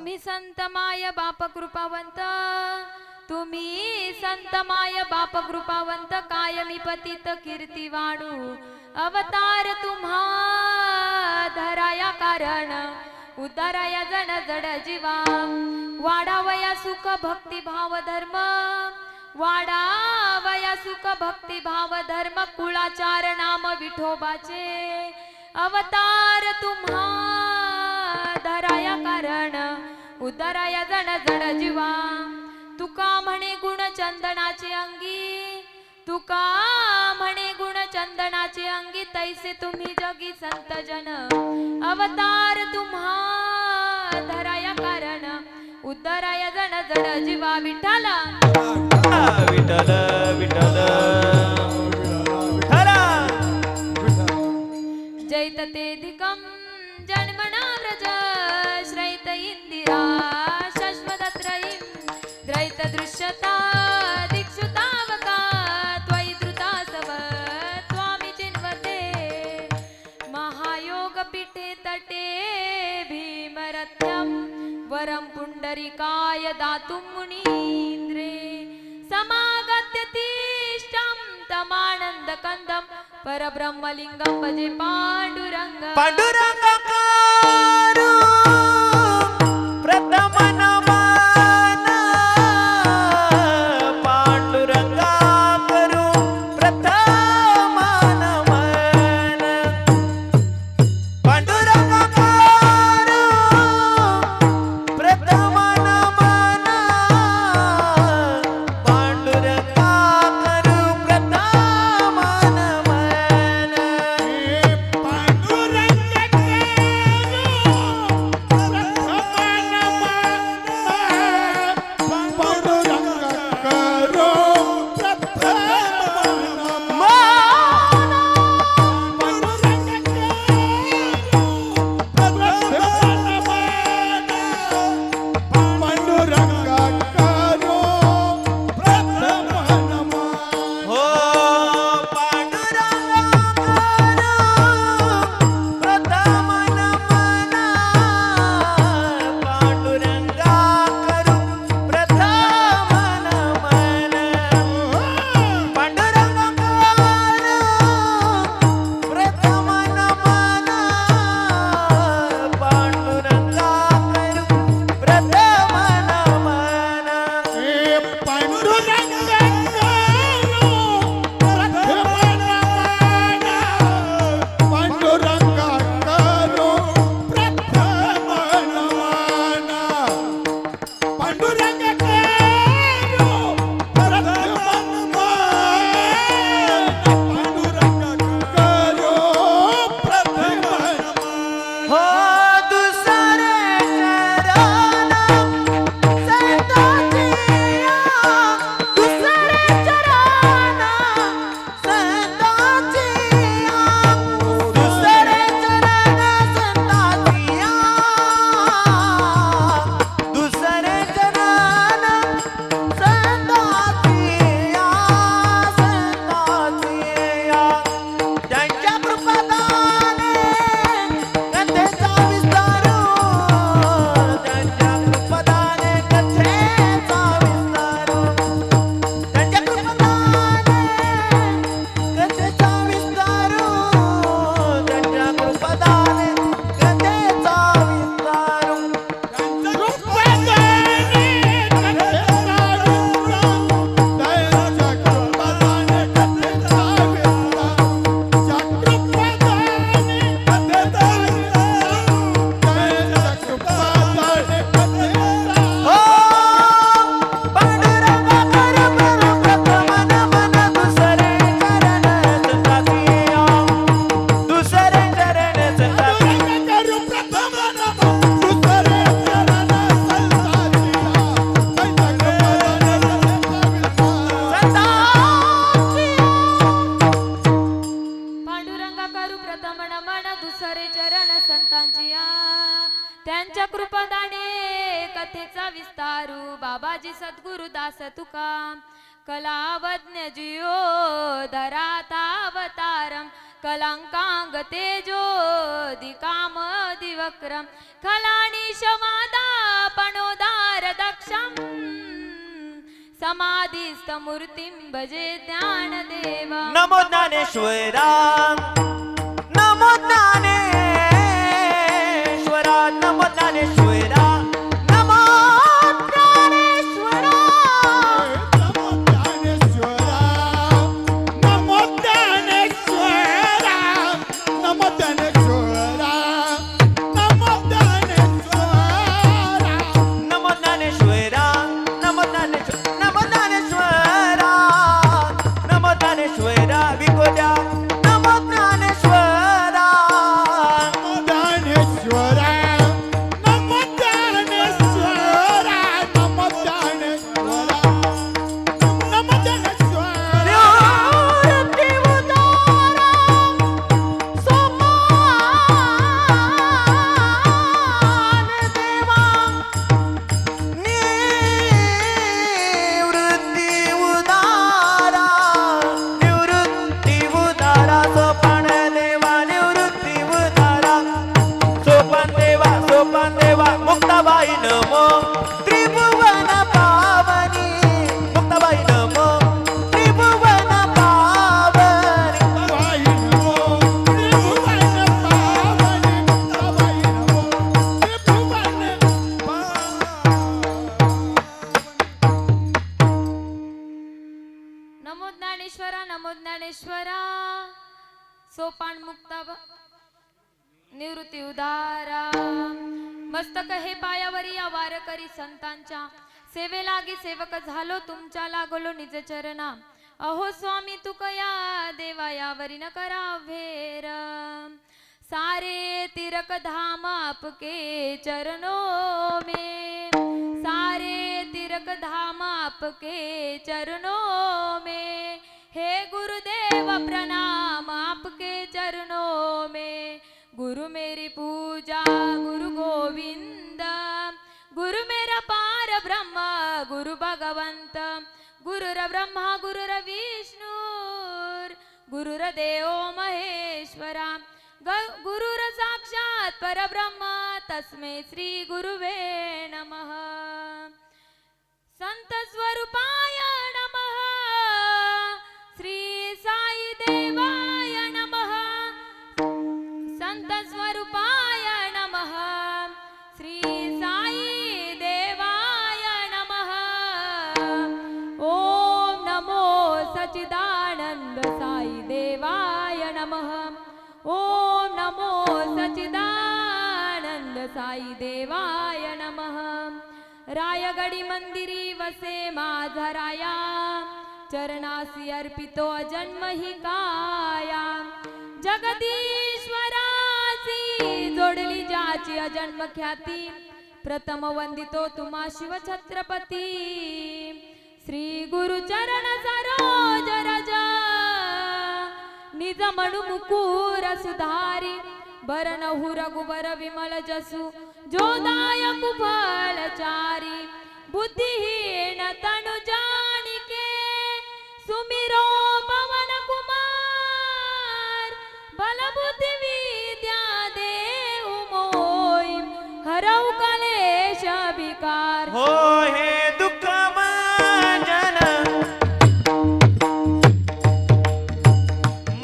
तुम्ही संत माय बाप कृपावंत, तुम्ही संत माय बाप कृपावंत, कायमी पतित कीर्ती वाढू अवतार तुम्हा धराया कारण उद्धाराया जन जड जीवा, वाढावया सुख भक्ती भाव धर्म, वाढावया सुख भक्ती भाव धर्म, कुळाचार नाम विठोबाचे अवतार तुम्हा धराया कारण उद्धाराया जन जड जीवा, तुका म्हणे गुण चंदनाचे अंगी, तुका म्हणे गुण चंदनाचे अंगी, तैसे तुम्ही जगी संत जन अवतार तुम्हा धराया कारण उद्धाराया जन जड जीवा, विठ्ठला विठ्ठल विठ्ठल जैत तेधिकं जन्मना व्रज, श्रैत इंदिरा शश्वतत्रयीं, द्रैत दृश्यता दिक्षुतावका, त्वयि धृतासव त्वामि चिन्वते, महायोगपीठे तटे भीमरथ्यं, वरं पुण्डरीकाय दातुं मुनीन्द्रे, समागत्य तिष्ठं तमानन्दकन्दं, परब्रह्मलिंगं भजे पांडुरंग, पांडुरंगाकारो प्रथम नमन, पांडुरंगाकारो प्रथम नमन, पांडुरंगाकारो प्रथम नमन, पांडुरंगाकारो प्रथम नमन, हो पांडुरंगाकारो प्रथम नमन, पांडुरंगाकारो प्रथम नमन, पांडुरंगाकारो प्रथम नमन, पांडुरंगाकारो प्रथम नमन, हो दुसरे चरण संतांचिया, दुसरे चरण संतांचिया, दुसरे चरण संतांचिया, दुसरे चरण संतांचिया, संतांचिया, त्यांच्या कृपादाने कथेचा विस्तार, त्यांच्या कृपादाने कथेचा विस्तार, त्यांच्या कृपादाने कथेचा विस्तार, त्यांच्या कृपादाने कथेचा विस्तार, हो पांडुरंगाकारो प्रथम नमन, दुसरे चरण संतांचिया, दुसरे चरण संतांचिया, पांडुरंगा करू प्रथम नमन, दुसरे चरण संतांचिया, त्यांच्या कृपादाने कथेचा विस्तारू, बाबाजी सद्गुरु दास तुका, कलावज्ञ जियो धराता अवतारम, कलंकांग तेजो दिकाम दिवक्रम, खलानी शमादा दक्षं समाधिस्थ मूर्तिं भजे ज्ञानदेवा. नमो ज्ञानेश्वरा नमो ज्ञानेश्वरा नमो ज्ञानेश्वरा नमो ज्ञानेश्वरा नमो ज्ञानेश्वरा नमो ज्ञानेश्वरा नमो ज्ञानेश्वरा नमो ज्ञानेश्वरा नमो ज्ञानेश्वरा नमो ज्ञानेश्वरा विकोद्या नमो ज्ञानेश्वरा नमो ज्ञानेश्वरा नमो ज्ञानेश्वरा नमो ज्ञानेश्वरा नमो ज्ञानेश्वरा निवृत्ती उदारा सोपान देवा निवृत्ती उदारा सोपान देवा निवृत्ती उदारा सोपान देवा मुक्ताबाई नमो त्रिभुवन पावनी मुक्ताबाई नमो त्रिभुवन पावनी बाई नमो त्रिभुवन पावनी बाई नमो त्रिभुवन नमो ज्ञानेश्वरा नमो ज्ञानेश्वरा सोपान मुक्ता निवृत्ती उदारा. मस्तक हे पायावरी या वारकरी संतांच्या सेवे लागी सेवक झालो तुमच्या लागलो निज चरणा. अहो स्वामी तुकया देवा यावरी न करा भेर. सारे तिरक धाम आपके चरणों में सारे तिरक धाम आपके चरणों में. हे गुरुदेव प्रणाम आपके चरणों में. गुरु मेरी पूजा गुरु गोविंद गुरु मेरा पार ब्रह्म गुरु भगवंत गुरुर ब्रह्मा गुरुर विष्णु गुरुर देव महेश्वरा गुरुर साक्षात परब्रह्म तस्मै श्री गुरुवे नमः. संत स्वरूपाय नमः श्री साई देवाय नमः. संत स्वरूपाय नमः श्री साई देवाय नमः. ओम नमो सच्चिदानंद साई देवाय नमः. ओम नमो सच्चिदानंद साई देवाय नमः. रायगडी मंदिरी वसे माझा राया चरणासी अर्पितो जन्म ही काया. जगदीश्वराची जोडली ज्याची अजन्म ख्याती प्रथम वंदितो तुम्हा शिव छत्रपती. श्री गुरु चरण सरोज रज निज मनु मुकुर सुधारी. बरन रघुबर विमल जसु जोदायक फलचारी. बुद्धिहीन तनु जानिके सुमिरो पवन कुमार. बल बुद्धि विद्या देव मोई हरऊ कलेश विकार. हो हे दुःख मांजन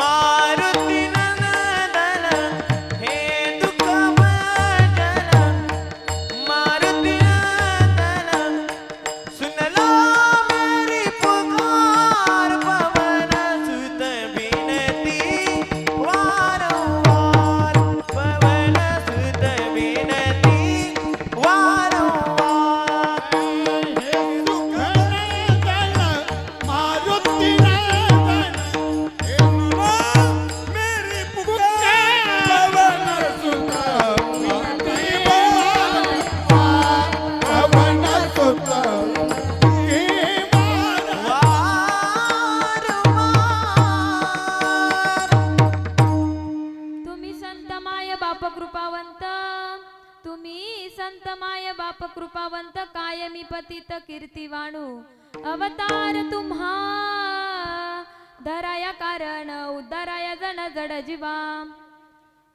मारुती नंदन हे दुःख मांजन मारुती नंदन सुनला मेरी पुकार पवन सुत बिनती वारंवार पवन सुत बिनती वारंवार. हे सुखनंदन मारुती नंदन हे मेरी पुकार पवन सुत विनती पवन सुत हे तुम्ही संत माय बाप कृपावंत तुम्ही संत माय बाप कृपावंत कायमी पतित कीर्तिवाणू अवतार तुम्हा धराया कारण उद्धाराया जन जड जीवा.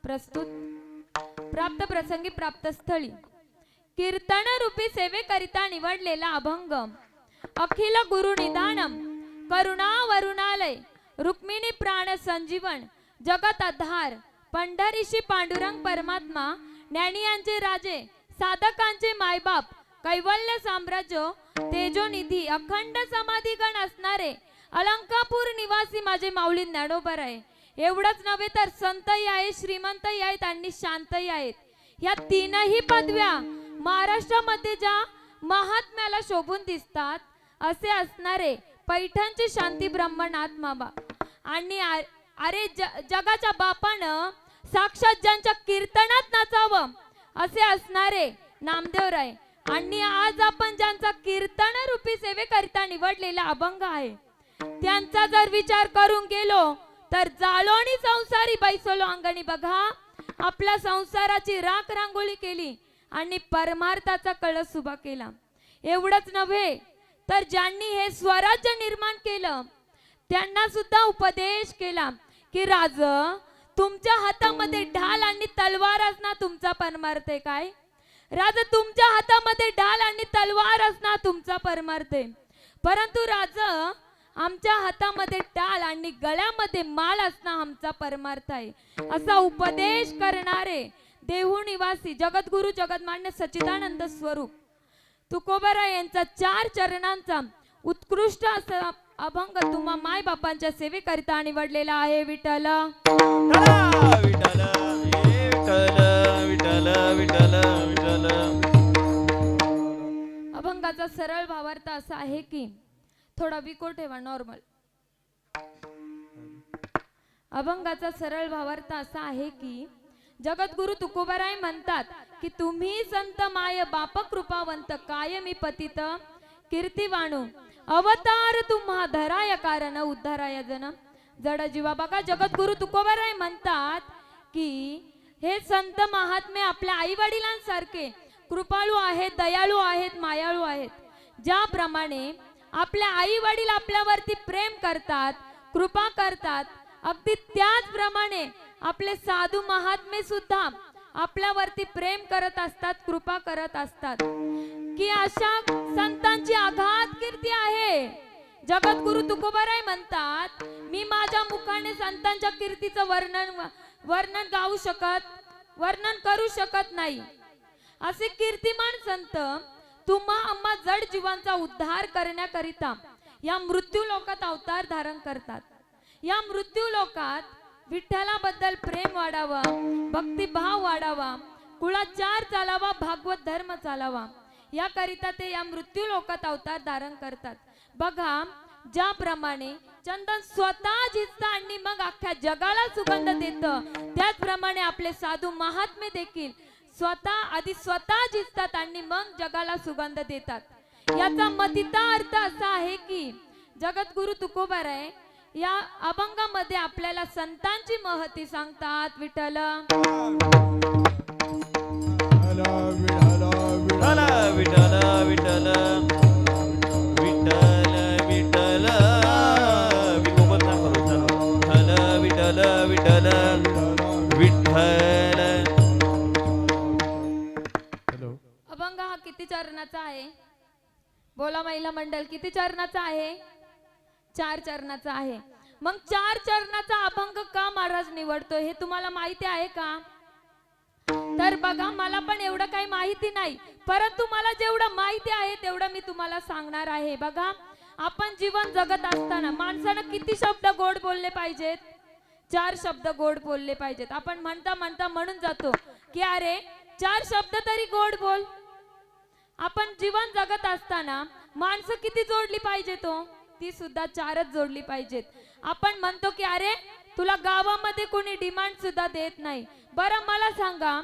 प्रस्तुत प्राप्त प्रसंगी प्राप्त स्थळी कीर्तन रूपी सेवे करिता निवडलेला अभंग. अखिल गुरु निदानम करुणा वरुणालय रुक्मिणी प्राण संजीवन जगत आधार पंढरीशी पांडुरंग परमात्मा ज्ञानियांचे राजे साधकांचे मायबाप कैवल्य साम्राज्य तेजोनिधी अखंड समाधी गण असणारे अलंकापूर निवासी माझे माऊली ज्ञानोबर आहे. एवढंच नव्हे तर संतही आहेत, श्रीमंतही आहेत आणि शांतही आहेत. या तीनही पदव्या महाराष्ट्रामध्ये ज्या महात्म्याला शोभून दिसतात असे असणारे पैठणचे शांती ब्रह्मनाथ मामा आणि अरे जगाच्या बापानं साक्षात ज्यांच्या कीर्तनात नाचावं असे असणारे नामदेवराय आणि आज आपण ज्यांचा कीर्तन रूपी सेवेकरिता निवडलेला अभंग आहे त्यांचा जर विचार करून गेलो तर जाळोणी संसारी बैसलो अंगणी. बघा आपल्या संसाराची राख रांगोळी केली आणि परमार्थाचा कळस उभा केला. एवढंच नव्हे तर ज्यांनी हे स्वराज्य निर्माण केलं त्यांना सुद्धा उपदेश केला की राज तुमच्या हातामध्ये ढाल आणि तलवार असणार तुमचा परमार्थ आहे. काय राज तुमच्या हातामध्ये ढाल आणि तलवार असणार तुमचा परमार्थ आहे. परंतु राज आमच्या हातामध्ये ढाल आणि गळ्यामध्ये माल असणं आमचा परमार्थ आहे. असा उपदेश करणारे देहू निवासी जगद्गुरु जगन्मान्य सच्चिदानंद स्वरूप तुकोबाराय यांचा 4 चरणांचा उत्कृष्ट असा अभंग तुम्हा माय बापांच्या सेवेकरिता निवडलेला आहे. विठ्ठल विठ्ठल विठ्ठल विठ्ठल विठ्ठल. अभंगाचा सरळ भावार्थ असा आहे की थोडा विको ठेवा नॉर्मल. अभंगाचा सरळ भावार्थ असा आहे की जगद्गुरु तुकोबाराय म्हणतात की तुम्ही संत माय बाप कृपावंत कायमी पतित कीर्तिवाणू अवतार तुम्हा धराय कारण उद्धाराय जन जड जीवा. बघा जगद्गुरु तुकोबाराय म्हणतात की हे संत महात्मे आपल्या आई वडिलांसारखे कृपाळू आहेत, दयाळू आहेत, मायाळू आहेत. ज्याप्रमाणे आपल्या आई वडील आपल्यावरती प्रेम करतात, कृपा करतात, अगदी त्याचप्रमाणे आपले साधू महात्मे सुद्धा आपल्यावरती प्रेम करत असतात, कृपा करत असतात. की अशा संतांची आघात कीर्ती आहे. जगद्गुरु तुकोबाराय म्हणतात मी माझ्या मुखाने संतांच्या कीर्तीचं वर्णन वर्णन करू शकत नाही. असे कीर्तिमान संत तुम्हा आम्हा जड जीवांचा उद्धार करण्याकरिता या मृत्यू लोकात अवतार धारण करतात. या मृत्यू लोकात विठ्ठलाबद्दल प्रेम वाढावा, भक्तिभाव वाढावा, कुळाचार चालावा, भागवत धर्म चालावा याकरिता ते या मृत्यू लोकात अवतार धारण करतात. बघा ज्याप्रमाणे चंदन स्वतः झिजतं आणि मग अख्ख्या जगाला सुगंध देतं त्याचप्रमाणे आपले साधू महात्मे देखील स्वतः झिजतात आणि मग जगाला सुगंध देतात. याचा मतिता अर्थ असा आहे की जगद्गुरु तुकोबाराय या अभंगामध्ये आपल्याला संतांची महती सांगतात. विठ्ठल विठ्ठल विठ्ठल विठ्ठल विठ्ठल विठ्ठल विकोपत ना करू. चलो विठ्ठल विठ्ठल विठ्ठल. अभंग हा किती चरणाचा आहे? बोला महिला मंडळ, किती चरणाचा आहे? 4 चरणाचा आहे. मग 4 चरणाचा अभंग का महाराज निवडतो हे तुम्हाला माहिती आहे का? तर बघा मला पण एवढं काही माहिती नाही, परंतु मला जेवढं माहिती आहे तेवढं मी तुम्हाला सांगणार आहे. बघा आपण जीवन जगत असताना माणसानं किती शब्द गोड बोलले पाहिजेत? 4 शब्द गोड बोलले पाहिजेत. आपण म्हणता म्हणता म्हणून जातो की अरे 4 शब्द तरी गोड बोल. आपण जीवन जगत असताना माणसं किती जोडली पाहिजेत? ती सुद्धा 4च जोडली पाहिजेत. आपण म्हणतो की अरे तुला गावामध्ये कोणी डिमांड सुद्धा देत नाही. बरं मला सांगा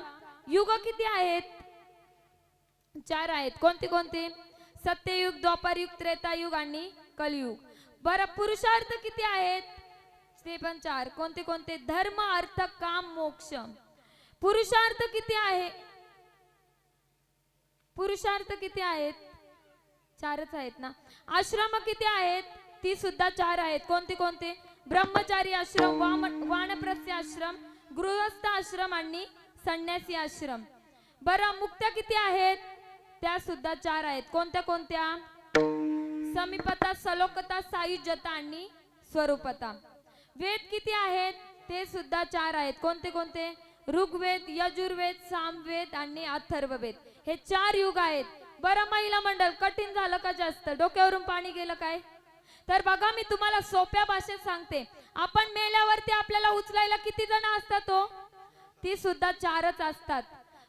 युग किती आहेत? 4 आहेत. कोणते कोणते? सत्ययुग, द्वापरयुग, त्रेतायुग आणि कलियुग. बरं पुरुषार्थ किती आहेत? ते पण 4. कोणते कोणते? धर्म, अर्थ, काम, मोक्ष. पुरुषार्थ किती आहे? पुरुषार्थ किती आहेत? 4च आहेत ना. आश्रम किती आहेत? ती सुद्धा 4 आहेत. कोणते कोणते? ब्रह्मचारी आश्रम, वानप्रस्थी आश्रम, गृहस्थ आश्रम आणि संन्यासी आश्रम. बरं मुक्त्या किती आहेत? त्या सुद्धा 4 आहेत. कोणत्या कोणत्या? समीपता, सलोकता, सायुज्यता आणि स्वरूपता. वेद किती आहेत? ते सुद्धा 4 आहेत. कोणते कोणते? ऋग्वेद, यजुर्वेद, सामवेद आणि अथर्ववेद. हे 4 युग आहेत. बरं महिला मंडळ, कठीण झालं का जास्त? डोक्यावरून पाणी गेलं काय? तर बघा, मी तुम्हाला सोप्या भाषेत सांगते. आपण मेल्यावरती आपल्याला उचलायला किती जण असतात हो? ती सुद्धा 4च असतात.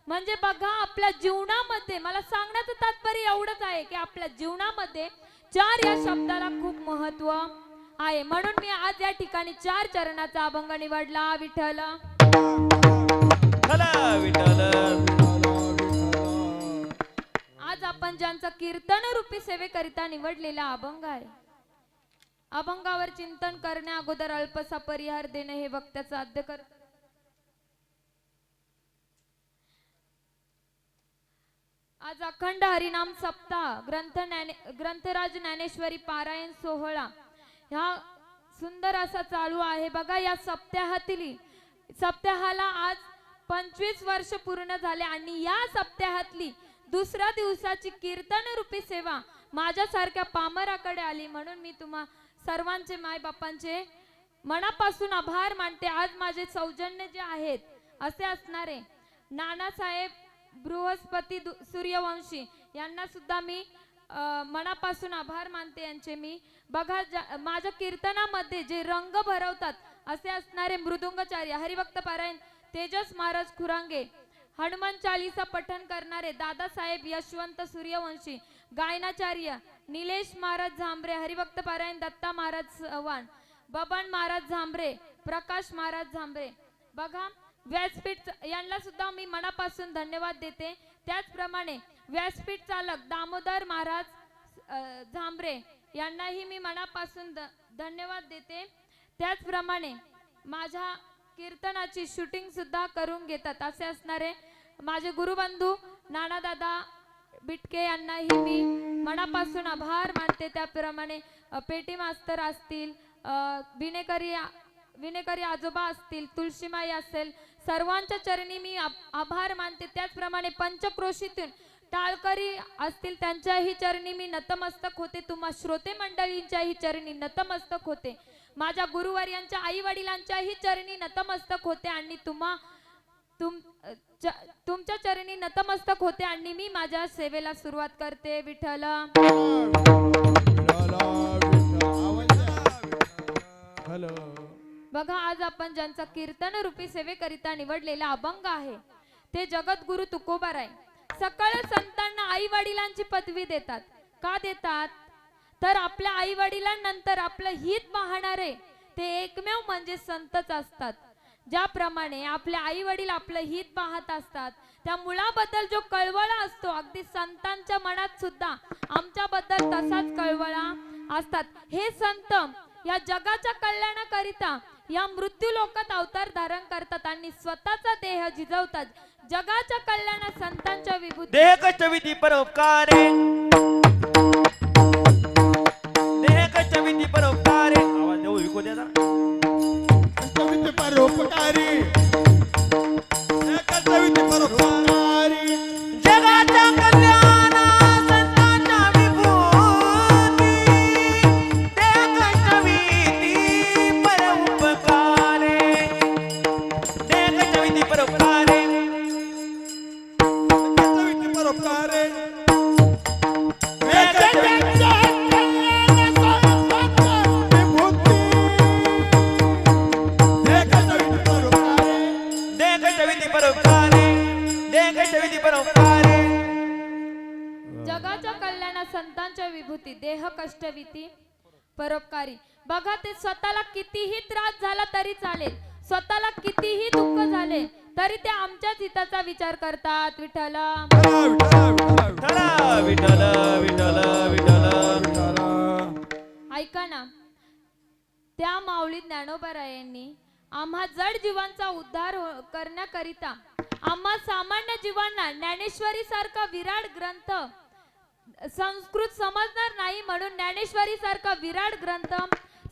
म्हणजे बघा, आपल्या जीवनामध्ये, मला सांगण्याचं तात्पर्य एवढंच आहे की आपल्या जीवनामध्ये 4 या शब्दाला खूप महत्व आहे. म्हणून मी आज या ठिकाणी 4 चरणाचा अभंग निवडला. विठ्ठल विठ्ठल. आज आपण ज्यांचा कीर्तन रूपी सेवेकरिता निवडलेला अभंग आहे. अभंगावर चिंतन करण्या अगोदर अल्पसा परिहार देणे हे वक्त्याचं आद्य कर. आज अखंड हरिनाम सप्ताह ग्रंथराज ज्ञानेश्वरी पारायण सोहळा ह्या सुंदर असा चालू आहे. बघा, या सप्ताहाला आज 25 वर्ष पूर्ण झाले आणि या सप्ताहातली दुसऱ्या दिवसाची कीर्तन रूपी सेवा माझ्यासारख्या पामराकडे आली. म्हणून मी तुम्हा सर्वांचे, मायबापांचे मनापासून आभार मानते. आज माझे सौजन्य जे आहेत असे असणारे नानासाहेब बृहस्पती सूर्यवंशी यांना सुद्धा मी मनापासून आभार मानते यांचे मी. बघा, माझ्या कीर्तनामध्ये जे रंग भरवतात असे असणारे मृदुंगाचार्य हरिभक्त पारायण तेजस महाराज खुरांगे, हनुमान चालीसा पठण करणारे दादासाहेब यशवंत सूर्यवंशी, गायनाचार्य निलेश महाराज झांबरे, हरिभक्त पारायण दत्ता महाराज चव्हाण, बबन महाराज झांबरे, प्रकाश महाराज झांबरे. बघा, व्यासपीठ यांना सुद्धा मी मनापासून धन्यवाद देते. त्याचप्रमाणे व्यासपीठ चालक दामोदर महाराज झांबरे यांनाही मी मनापासून धन्यवाद देते. त्याचप्रमाणे माझ्या कीर्तनाची शूटिंग सुद्धा करून घेतात असे असणारे माझे गुरुबंधू नानादादा बिटके यांनाही मी मनापासून आभार मानते. त्याप्रमाणे पेटी मास्तर असतील, विनेकरी आजोबा असतील, तुळशीमाई असेल, सर्वांच्या चरणी मी आभार मानते. त्याचप्रमाणे पंचक्रोशीतून टाळकरी असतील, त्यांच्याही चरणी मी नतमस्तक होते. तुम्हा श्रोते मंडळींच्याही चरणी नतमस्तक होते. माझ्या गुरुवर्यांच्या आई वडिलांच्याही चरणी नतमस्तक होते आणि तुमच्या चरणी नतमस्तक होते आणि मी माझ्या सेवेला सुरुवात करते. विठ्ठल. बघा, आज आपण ज्यांचा कीर्तन रूपी सेवेकरिता निवडलेला अभंग आहे ते जगद्गुरु तुकोबाराय. सकळ संतांना आई वडिलांची पदवी देतात. का देतात? तर आपल्या आई वडिलांनंतर आपलं हित पाहणारे ते एकमेव म्हणजे संतच असतात. ज्याप्रमाणे आपले आई वडील आपलं हित पाहत असतात, त्या मुलाबद्दल जो कळवळा असतो, अगदी संतांच्या मनात सुद्धा आमच्याबद्दल तसाच कळवळा असतात. हे संत या जगाच्या कल्याणाकरिता या मृत्यू लोकात अवतार धारण करतात आणि स्वतःचा देह झिजवतात. जगाच्या कल्याणात संतांच्या विभूती. देह कष्टविधी परोपकारे, देह कष्टविधी परोपकारे. आवाज देऊ विको द्या जरा. कष्टविधी परोपकारी, देह कष्टविधी परोपकारी. जगाच्या कल्याणा संतांच्या विभूती, देह कष्टविधी परोपकारे, देह कष्टविधी परोपकारे. कष्टविधी परोपकारी. जगाच्या कल्याणात संतांच्या विभूती, देह कष्टविधी परोपकारी. बघा, ते स्वतःला कितीही त्रास झाला तरी चालेल, स्वतःला कितीही दुःख झाले तरी ते आमच्याच हिताचा विचार करतात. विठ्ठल. विठ्ठल विठ्ठल विठ्ठल. ऐका ना, त्या माऊली ज्ञानोबारायांनी आम्हा जड जीवांचा उद्धार करण्याकरिता आम्हा सामान्य जीवांना ज्ञानेश्वरी सारखा विराट ग्रंथ, संस्कृत समजणार नाही म्हणून ज्ञानेश्वरी सारखा विराट ग्रंथ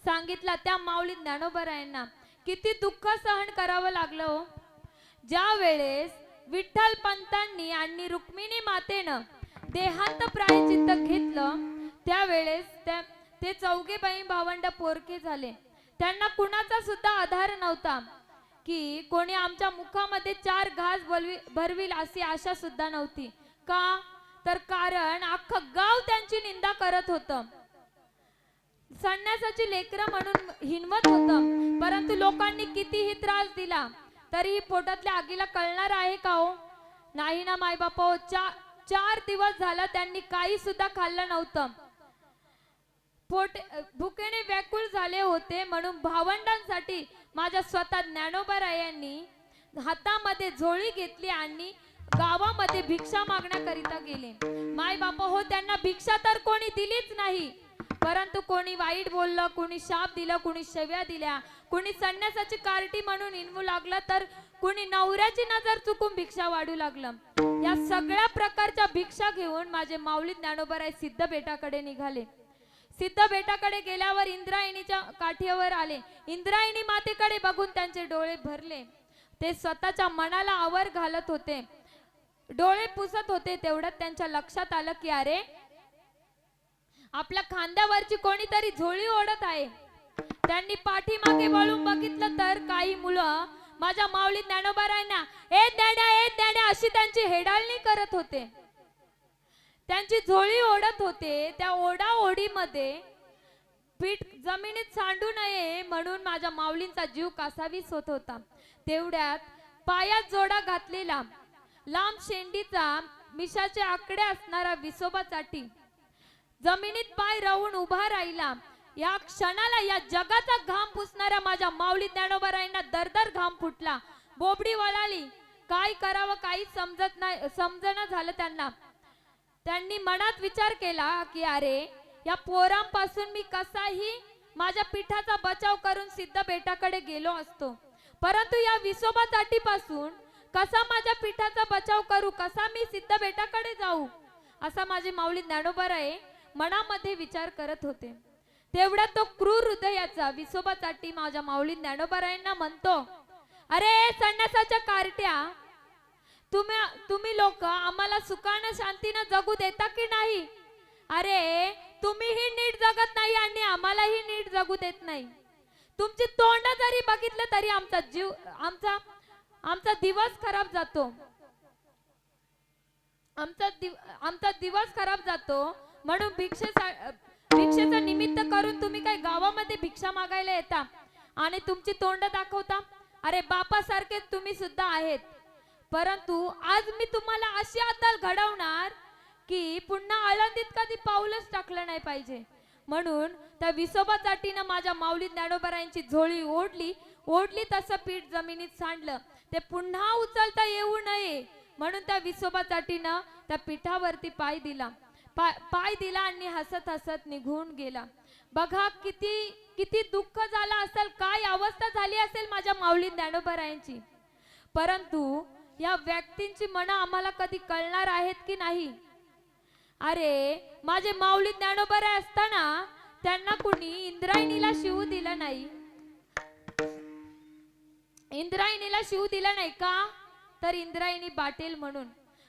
सांगितला. त्या माऊली ज्ञानोबारायांना किती दुःख सहन करावं लागलं हो. ज्या वेळेस विठ्ठल पंतांनी आणि रुक्मिणी मातेनं देहांत प्रायचित्त घेतलं त्यावेळेस ते चौघे बहीण भावंड पोरके झाले. त्यांना कुणाचा सुद्धा आधार नव्हता की कोणी आमच्या मुखामध्ये 4 घास भरविल अशी आशा सुद्धा नव्हती. का तर कारण अख्खं गाव त्यांची निंदा करत होतं, संन्यासाची लेकरं म्हणून हिनवत होतं. परंतु लोकांनी कितीही त्रास दिला तरीही पोटातल्या आगीला कळणार आहे का हो? नाही ना माय बापा. 4 दिवस झाला त्यांनी काही सुद्धा खाल्लं नव्हतं. भुकेने व्याकुळ झाले होते. म्हणून भावंडांसाठी माझ्या स्वतः ज्ञानोबारायांनी हातामध्ये झोळी घेतली आणि गावामध्ये भिक्षा मागण्याकरिता गेले. माय बापा हो, त्यांना भिक्षा तर कोणी दिलीच नाही, परंतु कोणी वाईट बोललं, कोणी शाप दिलं, कोणी शेव्या दिल्या, कोणी संन्यासाची कार्टी म्हणून इनवू लागलं, तर कोणी नवऱ्याची नजर चुकून भिक्षा वाढू लागलं. या सगळ्या प्रकारच्या भिक्षा घेऊन माझे माऊली ज्ञानोबाराय सिद्ध बेटाकडे निघाले. सिद्ध बेटाकडे गेल्यावर इंद्रायणीच्या काठीवर आले. इंद्रायणी मातेकडे बघून त्यांचे डोळे भरले. ते स्वतःच्या मनाला आवर घालत होते, डोळे पुसत होते. तेवढ्यात त्यांच्या लक्षात आलं की अरे, आपल्या खांद्यावरची कोणीतरी झोळी ओढत आहे. त्यांनी पाठीमागे वळून बघितलं तर काही मुलं माझ्या माऊली ज्ञानोबारायांना ए ज्ञान्या अशी त्यांची हेडाळणी करत होते. त्यांची झोळी ओढत होते. त्या ओढाओढीमध्ये पीठ जमिनीत सांडू नये म्हणून माझ्या माऊलींचा जीव कासावीस होत होता. तेवढ्यात पायात जोडा घातलेला लांब शेंडीचा मिशाचे आकडे असणारा विसोबा चाटी जमिनीत पाय राहून उभा राहिला. या क्षणाला या जगाचा घाम पुसणाऱ्या माझ्या माऊली ज्ञानोबारायांना दरदर घाम फुटला. बोबडी वळाली. काय करावं काही समजणं झालं त्यांना. त्यांनी मनात विचार केला की अरे, या पोरांपासून मी कसाही माझ्या पिठाचा बचाव करून सिद्ध बेटाकडे गेलो असतो, परंतु या विसोबा चाटीपासून कसा माझ्या पिठाचा बचाव करू, कसा मी सिद्ध बेटाकडे जाऊ, असा माझे माऊली ज्ञानोबाराय मनामध्ये विचार करत होते. तेवढ्यात तो क्रूर हृदयाचा विसोबा चाटी माझ्या माऊली ज्ञानोबारायांना म्हणतो, अरे संन्यासाच्या कार्ट्या, तुम्ही लोक आम्हाला सुखानं शांतीनं जगू देता की नाही? अरे, तुम्हीही नीट जगत नाही आणि आम्हालाही नीट जगू देत नाही. तुमची तोंड जरी बघितलं तरी आमचा दिवस खराब जातो. आमचा दिवस खराब जातो. म्हणून भिक्षेचं निमित्त करून तुम्ही काय गावामध्ये भिक्षा मागायला येता आणि तुमची तोंड दाखवता. अरे, बापासारखे तुम्ही सुद्धा आहेत. परंतु आज मी तुम्हाला अशी अद्दल घडवणार की पुन्हा आळंदीत कधी पाऊलच टाकलं नाही पाहिजे. म्हणून त्या विसोबा चाटीनं माझ्या माऊली ज्ञानोबारायांची झोळी ओढली तसं पीठ जमिनीत सांडलं. ते पुन्हा उचलता येऊ नये म्हणून त्या विसोबा चाटीनं त्या पिठावरती पाय दिला आणि हसत हसत निघून गेला. बघा किती दुःख झालं असेल, काय अवस्था झाली असेल माझ्या माऊली ज्ञानोबारायांची. परंतु या व्यक्तींची मनं आम्हाला कधी कळणार आहेत की नाही? अरे, माझे माऊली ज्ञानोबाराय असताना त्यांना कुणी इंद्रायणीला शिवू दिलं नाही. इंद्रायणीला शिवू दिलं नाही का? तर इंद्रायणी बाटेल म्हणून.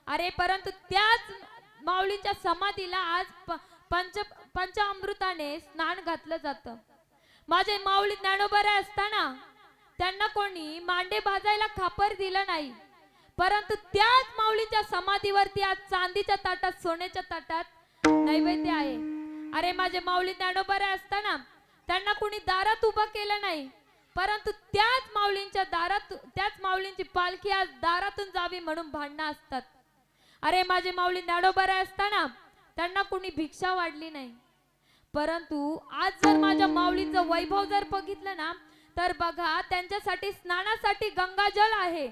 अरे, परंतु त्याच माऊलीच्या समाधीला आज पंचामृताने स्नान घातलं जातं. माझे माऊली ज्ञानोबाराय असताना त्यांना कोणी मांडे भाजायला खापर दिलं नाही. परंतु त्याच माऊलीच्या समाधीवरती आज चांदीच्या ताटात, सोन्याच्या ताटात नैवेद्य आहे. अरे, माझे माऊली ज्ञानोबाराय असताना त्यांना कोणी दारात उभं केलं नाही. परंतु त्याच माऊलींची पालखी आज दारातून जावी म्हणून भांडणं असतात. अरे, माझे माऊली ज्ञानोबाराय असताना त्यांना कोणी भिक्षा वाढली नाही. परंतु आज जर माझ्या माऊलींचं वैभव जर बघितलं ना, तर बघा, त्यांच्यासाठी स्नानासाठी गंगाजल आहे,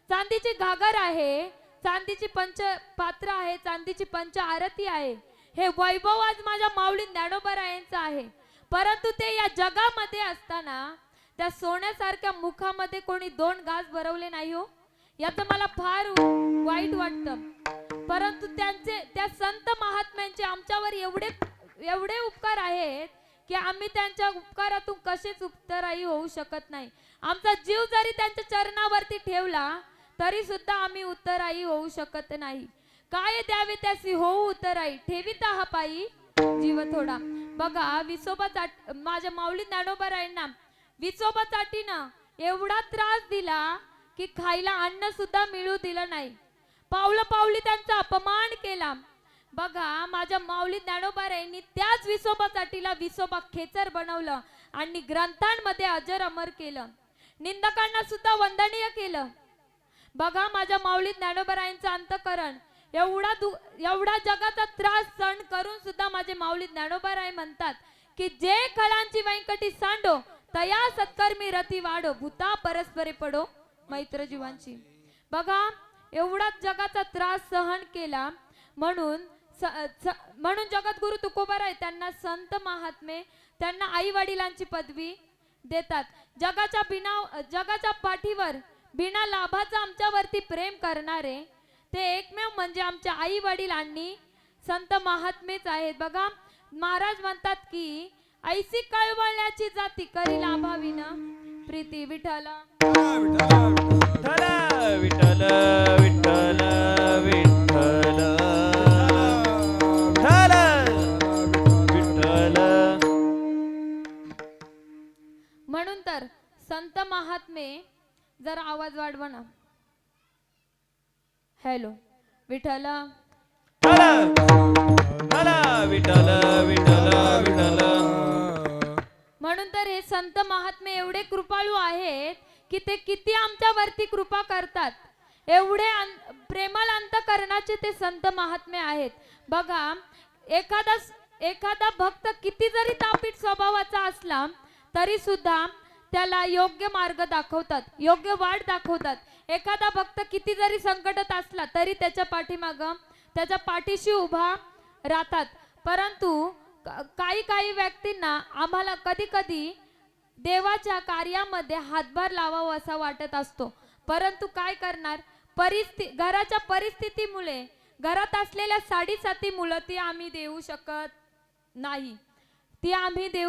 चांदीची घागर आहे, चांदीची पंचपात्र आहे, चांदीची पंच आरती आहे. हे वैभव आज माझ्या माऊली ज्ञानोबारायांचं आहे. परंतु ते या जगामध्ये असताना त्या सोन्यासारख्या मुखामध्ये कोणी 2 घास भरवले नाही हो. याचं मला फार वाईट वाटतं. परंतु त्या संत महात्म्यांचे आमच्यावर एवढे उपकार आहेत की आम्ही त्यांच्या उपकारातून कसेच उत्तराई होऊ शकत नाही. आमचा जीव जरी त्यांच्या चरणावरती ठेवला तरी सुद्धा आम्ही उत्तराई होऊ शकत नाही. काय द्यावे त्यासी होऊ उतराई ठेविता हा पायी जीव थोडा. बघा विसोबा माझ्या माऊली ज्ञानोबारायांना विसोबा चाटीनं एवढा त्रास दिला की खायला अन्न सुद्धा मिळू दिलं नाही. पावलं पावली त्यांचा अपमान केला. बघा माझ्या माऊली ज्ञानोबारायांनी त्याच विसोबा चाटीला विसोबा खेचर बनवलं आणि ग्रंथांमध्ये अजर अमर केलं. निंदकांना सुद्धा वंदनीय केलं. बघा माझ्या माऊली ज्ञानोबारायांचं अंतकरण एवढा जगाचा त्रास सहन करून सुद्धा माझे माऊली ज्ञानोबाराय म्हणतात की जे खळांची व्यंकटी सांडो तया सत्कर्मी रती वाढो भूता परस्परे पडो मैत्र जीवांची. बघा एवढा जगाचा त्रास सहन केला म्हणून जगद्गुरु तुकोबाराय त्यांना संत महात्मे त्यांना आई वडिलांची पदवी देतात. जगाच्या पाठीवर बिना लाभाचा आमच्यावरती प्रेम करणारे ते एकमेव म्हणजे आमच्या आई वडील आणि संत महात्मेच आहेत. बघा महाराज म्हणतात की ऐसी कळवळण्याची जाती करी लाभाविन प्रीती विठ्ठल विठ्ठल विठ्ठल विठ्ठल विठ्ठल विठ्ठल. म्हणून तर संत महात्मे जरा आवाज वाढवा ना. हॅलो विठ्ठल विठ्ठल विठ्ठल विठ्ठल. म्हणून तर हे संत महात्मे एवढे कृपाळू आहेत की ते किती आमच्यावरती कृपा करतात. एवढे प्रेमळ अंतकरणाचे ते संत महात्मे आहेत. बघा एखादा भक्त किती जरी तापीट स्वभावाचा असला तरी सुद्धा त्याला योग्य मार्ग दाखवतात, योग्य वाट दाखवतात. एखादा भक्त किती जरी संकटात असला तरी त्याच्या पाठीमागं त्याच्या पाठीशी उभा राहतात. परंतु काही व्यक्तींना आम्हाला कधी कधी देवाच्या कार्यामध्ये हातभार लावावा असा वाटत असतो. परंतु काय करणार, घराच्या परिस्थितीमुळे घरात असलेल्या 7.5 मुलं ती आम्ही देऊ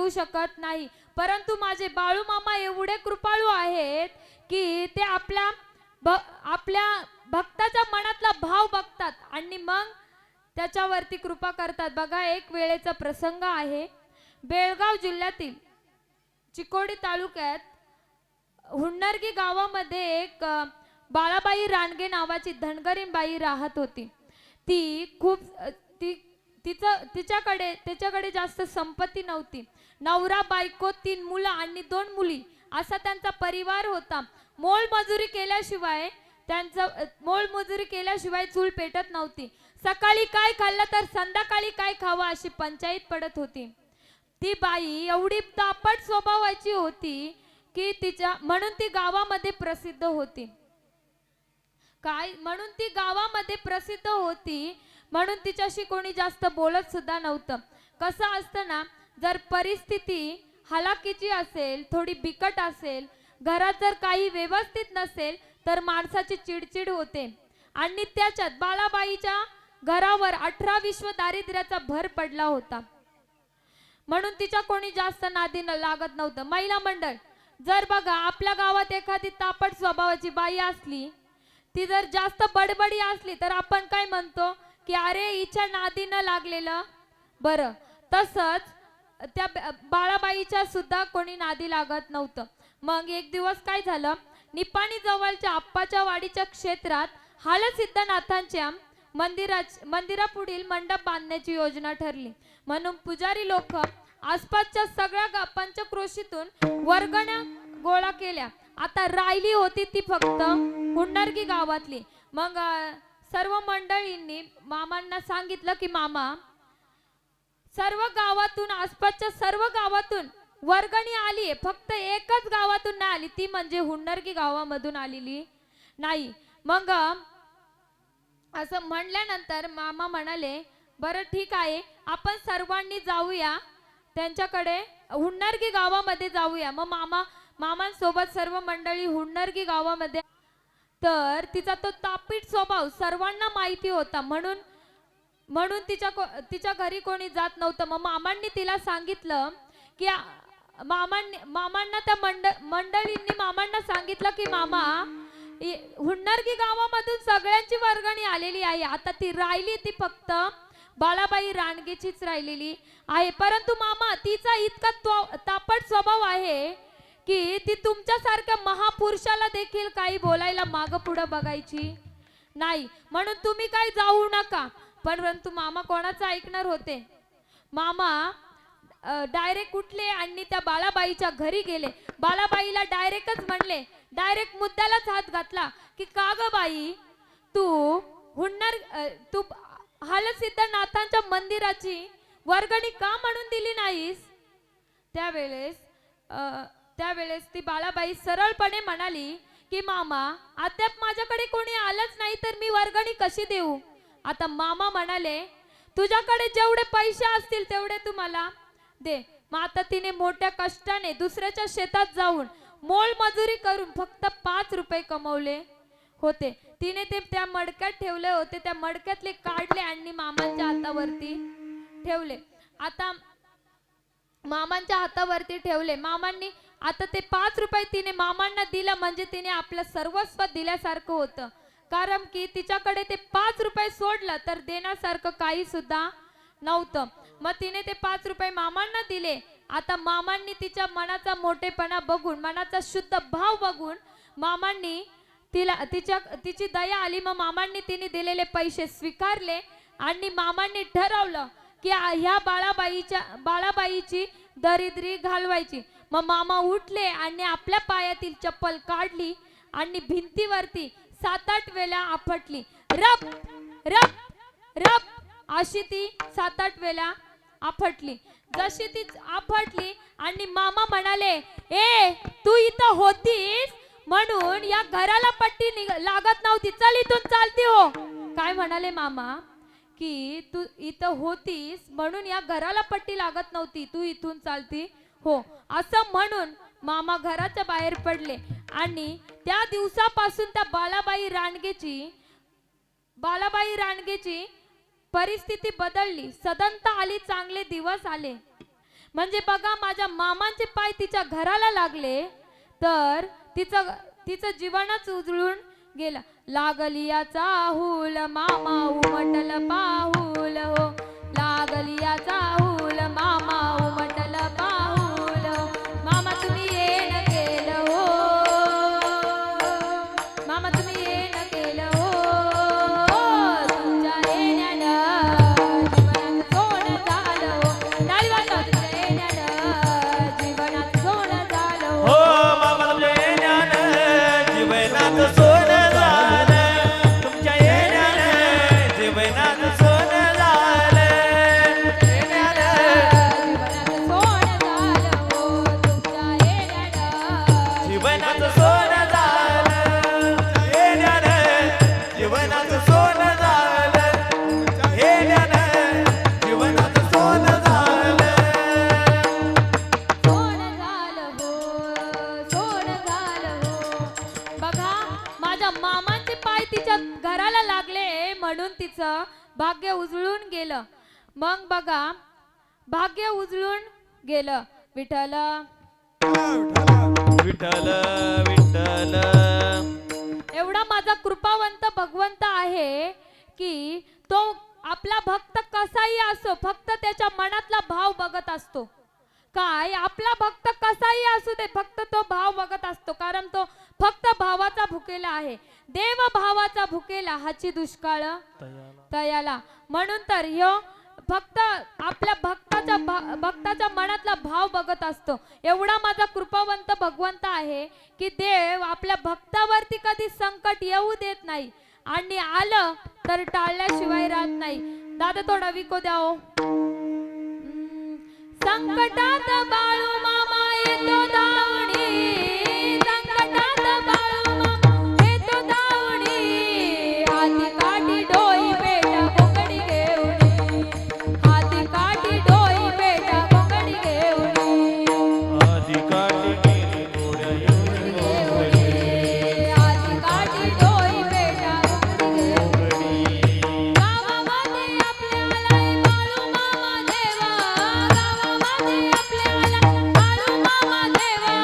शकत नाही. परंतु माझे बाळू मामा एवढे कृपाळू आहेत की ते आपल्या भक्ताच्या मनातला भाव बघतात आणि मग त्याच्यावरती कृपा करतात. बघा एक वेळेचा प्रसंग आहे. बेळगाव जिल्ह्यातील चिकोडी तालुक्यात हुन्नरगी गावामध्ये एक बाळाबाई रानगे नावाची धनगरीन बाई राहत होती. तिच्याकडे जास्त संपत्ती नव्हती. नवरा बायको 3 मुलं आणि 2 मुली असा त्यांचा परिवार होता. मोलमजुरी केल्याशिवाय चूल पेटत नव्हती. सकाळी काय खाल्लं तर संध्याकाळी काय खावं अशी पंचायत पडत होती. ती बाई एवढी तापट स्वभावाची होती की म्हणून ती गावामध्ये प्रसिद्ध होती. म्हणून तिच्याशी कोणी जास्त बोलत सुद्धा नव्हतं. कसं असतं ना, जर परिस्थिती हलाखीची असेल, थोडी बिकट असेल, घरात जर काही व्यवस्थित नसेल तर माणसाची चिडचिड होते. आणि त्याच्यात बाळाबाईच्या घरावर 18 विश्व दारिद्र्याचा भर पडला होता. म्हणून तिच्या कोणी जास्त नादी लागत नव्हतं. महिला मंडळ जर बघा आपल्या गावात एखादी तापट स्वभावाची बाई असली, ती जर जास्त बडबडी असली तर आपण काय म्हणतो की अरे हिच्या नादी न लागलेलं बरं. तसंच त्या बाळाबाईच्या सुद्धा कोणी नादी लागत नव्हतं. मग एक दिवस काय झालं, निपाणी जवळच्या आप्पाच्या वाडीच्या क्षेत्रात हालसिद्धनाथांच्या मंदिरापुढील मंडप बांधण्याची योजना ठरली. म्हणून पुजारी लोक आसपासच्या सगळ्या पंचक्रोशीतून वर्गण्या गोळा केल्या. आता राहिली होती ती फक्त हुन्नरगी गावातली. मग सर्व मंडळींनी मामांना सांगितलं की मामा, सर्व गावातून आसपासच्या सर्व गावातून वर्गणी आली, फक्त एकच गावातून नाही आली, ती म्हणजे हुन्नरगी गावामधून आलेली नाही. मग असं म्हणल्यानंतर मामा म्हणाले बरं ठीक आहे, आपण सर्वांनी जाऊया त्यांच्याकडे, हुन्नरगी गावामध्ये जाऊया. मग मामांसोबत सर्व मंडळी हुन्नरगी गावामध्ये. तर तिचा तो तापीट स्वभाव सर्वांना माहिती होता. म्हणून तिच्या घरी कोणी जात नव्हतं. मग मामांनी तिला सांगितलं की मामांना त्या मंडळींनी मामांना सांगितलं की मामा, हुन्नरगी गावामधून सगळ्यांची वर्गणी आलेली आहे. आता ती राहिली ती फक्त बाळाबाई रानगेचीच राहिलेली आहे. परंतु मामा तिचा इतका तापट स्वभाव आहे की ती तुमच्यासारख्या महापुरुषाला देखील काही बोलायला मागं पुढं बघायची नाही. म्हणून तुम्ही काही जाऊ नका. परंतु मामा कोणाचं ऐकणार होते. मामा डायरेक्ट उठले आणि त्या बाळाबाईच्या घरी गेले. बाळाबाईला डायरेक्टच म्हणले, डायरेक्ट मुद्द्यालाच हात घातला की का ग बाई तू तू हालसिद्धनाथांच्या मंदिराची वर्गणी का म्हणून दिली नाहीस. त्यावेळेस ती बाळाबाई सरळपणे म्हणाली की मामा अद्याप माझ्याकडे कोणी आलंच नाही तर मी वर्गणी कशी देऊ. आता मामा म्हणाले तुझ्याकडे जेवढे पैसे असतील तेवढे तू मला दे. मग आता तिने मोठ्या कष्टाने दुसऱ्याच्या शेतात जाऊन मोल मजुरी करून फक्त 5 रुपये कमवले होते. तिने ते त्या मडक्यात ठेवले होते. त्या मडक्यातले काढले आणि मामांच्या हातावरती ठेवले. आता मामांच्या हातावरती ठेवले. मामांनी आता ते 5 रुपये तिने मामांना दिलं म्हणजे तिने आपलं सर्वस्व दिल्यासारखं होतं. कारण की तिच्याकडे ते 5 रुपये सोडलं तर देण्यासारखं काही सुद्धा नव्हतं. मग तिने ते 5 रुपये मामांना दिले. आता मामांनी तिच्या मनाचा मोठेपणा बघून, मनाचा शुद्ध भाव बघून मामांनी तिची दया आली. मग मामांनी तिने दिलेले पैसे स्वीकारले आणि मामांनी ठरवलं की ह्या बाळाबाईची दरिद्री घालवायची. मग मामा उठले आणि आपल्या पायातील चप्पल काढली आणि भिंतीवरती 7-8 वेळा आपटली. रब रब रब अशी ती 7-8 वेळा आपटली. जशी ती आपटली आणि मामा म्हणाले ए तू इथं होतीस म्हणून या घराला पट्टी लागत नव्हती, चल इथून चालती हो. काय म्हणाले मामा की तू इथं होतीस म्हणून या घराला पट्टी लागत नव्हती, तू इथून चालती हो. असं म्हणून मामा घराच्या बाहेर पडले आणि त्या दिवसापासून त्या बाळाबाई रानगेची परिस्थिती बदलली. सदनता आली, चांगले दिवस आले. म्हणजे बघा माझ्या मामांचे पाय तिच्या घराला लागले तर तिचं जीवनच उजळून गेलं. लागली याचा हुल मामा उमटल पाहुल हो, लागली याचा हुल मामा उमटल पाहुल हो. मामा तुम्ही येणं केलं हो, मामा तुम्ही येणं केलं हो. तुमच्या येण्यानं जीवनात सोनं झालं हो. टाळी वाजवा. तुमच्या येण्यानं जीवनात सोनं झालं हो हो. मामा तुमच्या येण्यानं जीवनात सोनं झालं. तुमच्या येण्यानं जीवनात सोनं झालं. जीवनात सोनं झालं. जीवनात सोनं झालं. येण्यानं जीवनात सोनं झालं. बघा माझ्या मामांचे पाय तिच्या घराला लागले म्हणून तिचं भाग्य उजळून गेलं. मग बघा भाग्य उजळून गेलं. विठ्ठल विठ्ठल विठ्ठल एवढा माझा कृपावंत भगवंत आहे की तो आपला भक्त कसाही असो फक्त त्याच्या मनातला भाव बघत असतो. काय आपला भक्त कसाही असू दे फक्त तो भाव बघत असतो. कारण तो फक्त भावाचा भुकेला आहे. देव भावाचा भुकेला हाची दुष्काळ तयाला. म्हणून तर ह्यो फक्त आपल्या भक्ताच्या मनातला भाव बघत असतो. एवढा माझा कृपावंत भगवंत आहे की देव आपल्या भक्तावरती कधी संकट येऊ देत नाही आणि आलं तर टाळल्याशिवाय राहत नाही. दादा थोडा विको द्या हो. संकटात बाळू मामा येतो धावणी, संकटात बाळू मामा येतो धावणी. हाती काठी डोई बेटा कोकडी घेऊनी, हाती काठी डोई बेटा कोकडी घेऊनी. आधी काठी गेली गोड्या येऊन हाती काठी डोई बेटा कोकडी घेऊनी. गावामध्ये आपल्या आलाय बाळू मामा देवा, गावामध्ये आपल्या आलाय बाळू मामा देवा.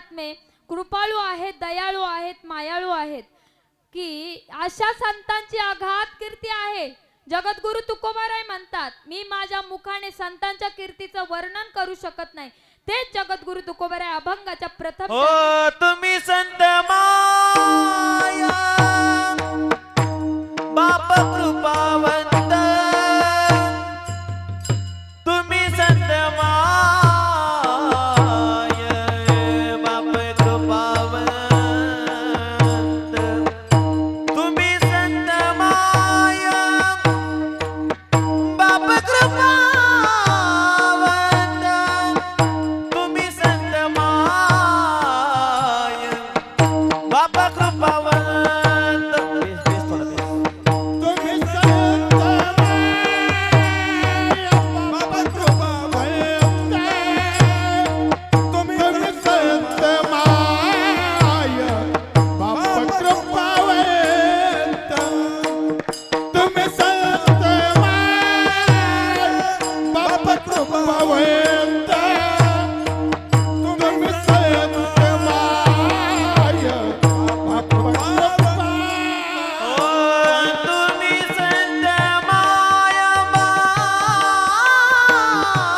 महात्मे कृपाळू आहेत, दयाळू आहेत, मायाळू आहेत की अशा संतांची आघात कीर्ती आहे. जगद्गुरु तुकोबाराय म्हणतात, मी माझ्या मुखाने संतांच्या कीर्तीचं वर्णन करू शकत नाही. तेच जगद्गुरु तुकोबाराय अभंगाच्या प्रथम हो तुम्ही संत माया बाप कृपावंत तुम्ही संत माय बाप कृपावंत तुम्ही संत माय बाप कृपावंत तुम्ही संत माय बाप कृपावंत बेस थोडं बेस तुम्ही संत माया बाबा कृपावंत तुम्ही संत माया बाबा कृपावंत तुम्ही संत माया बाबा कृपावंत तुम्ही संत माया बाबा तुम्ही संत माया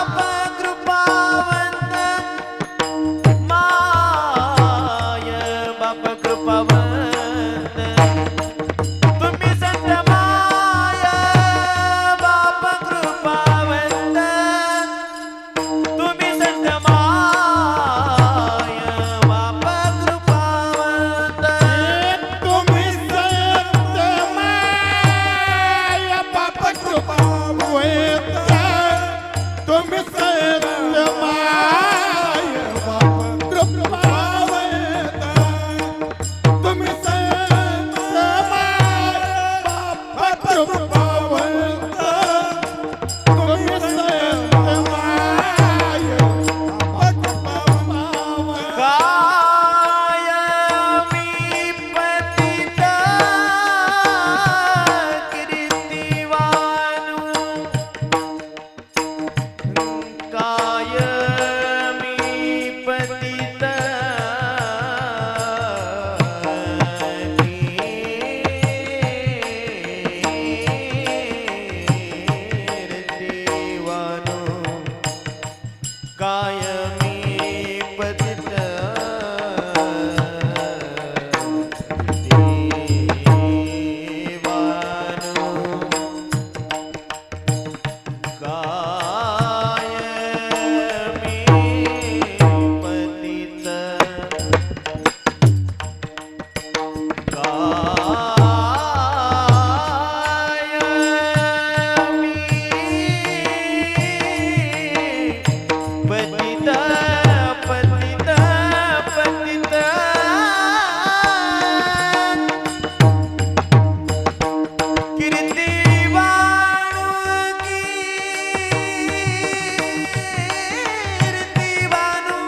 बाप कृपावंत माय बाप कृपावंत तुम्ही संत माया बाप कृपावंत तुम्ही संत माय बाप कृपावंत तुम्ही संत माया बाबा कृपावंत तुम्ही संत माया बाबा कृपावंत तुम्ही संत माया बाबा कृपावंत तुम्ही संत माया बाबा कृपावंत काय मी पतित कीर्तिवानु काय मी पतित कीर्तिवानु काय मी पतित देवानु काय मी पतित काय मी पतित पतित पतित कीर्तिवानु कीर्तिवानु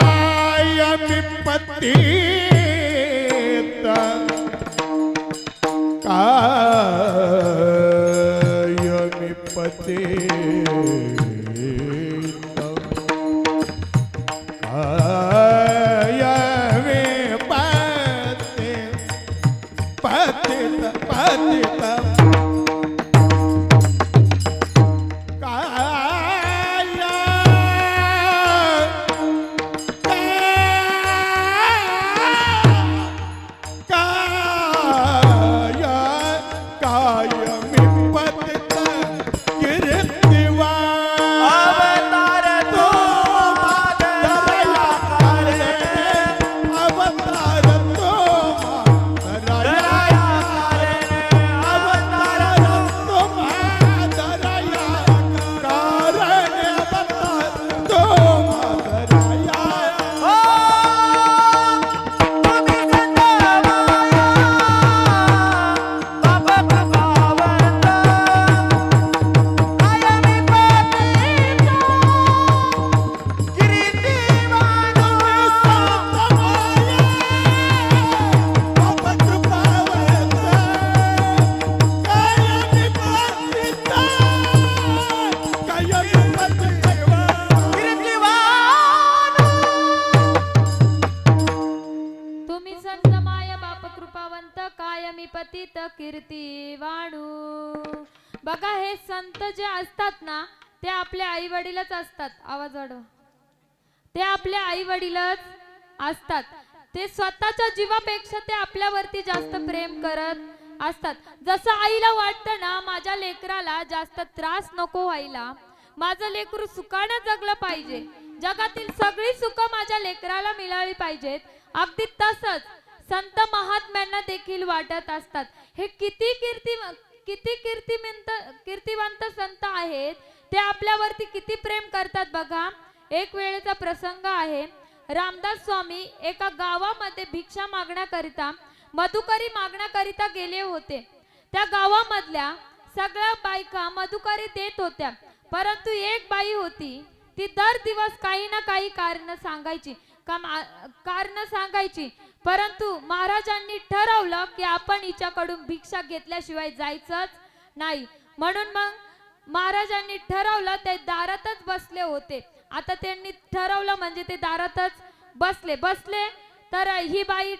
कायमि पतित कायमि पतित कायमि पतित पतित कीर्ती वाढू. बघा हे संत जे असतात ना ते आपले आई वडीलच असतात. आवाज वाढवा. ते आपले आई वडीलच असतात. ते स्वतःच्या जीवापेक्षा ते आपल्यावरती जास्त प्रेम करत असतात. जसं आईला वाटतं ना माझ्या लेकराला जास्त त्रास नको व्हायला, माझं लेकरू सुखाने जगलं पाहिजे, जगातील सगळी सुख माझ्या लेकराला मिळाली पाहिजेत, अगदी तसंच संत महात्म्यांना देखील वाटत असतात. हे किती कीर्तिवंत संत आहेत, ते आपल्यावरती किती प्रेम करतात बघा. एक वेळेचा प्रसंग आहे. रामदास स्वामी एका गावामध्ये भिक्षा मागण्याकरिता, मधुकरी मागण्याकरिता गेले होते. त्या गावामधल्या सगळ्या बायका मधुकरी देत होत्या, परंतु एक बाई होती, ती दर दिवस काही ना काही कारण सांगायची. परंतु महाराजांनी ठरवलं की आपण हिच्याकडून भिक्षा घेतल्याशिवाय जायचंच नाही. म्हणून मग महाराजांनी ठरवलं, ते दारातच बसले होते. आता त्यांनी ठरवलं म्हणजे ते दारातच बसले तर ही बाई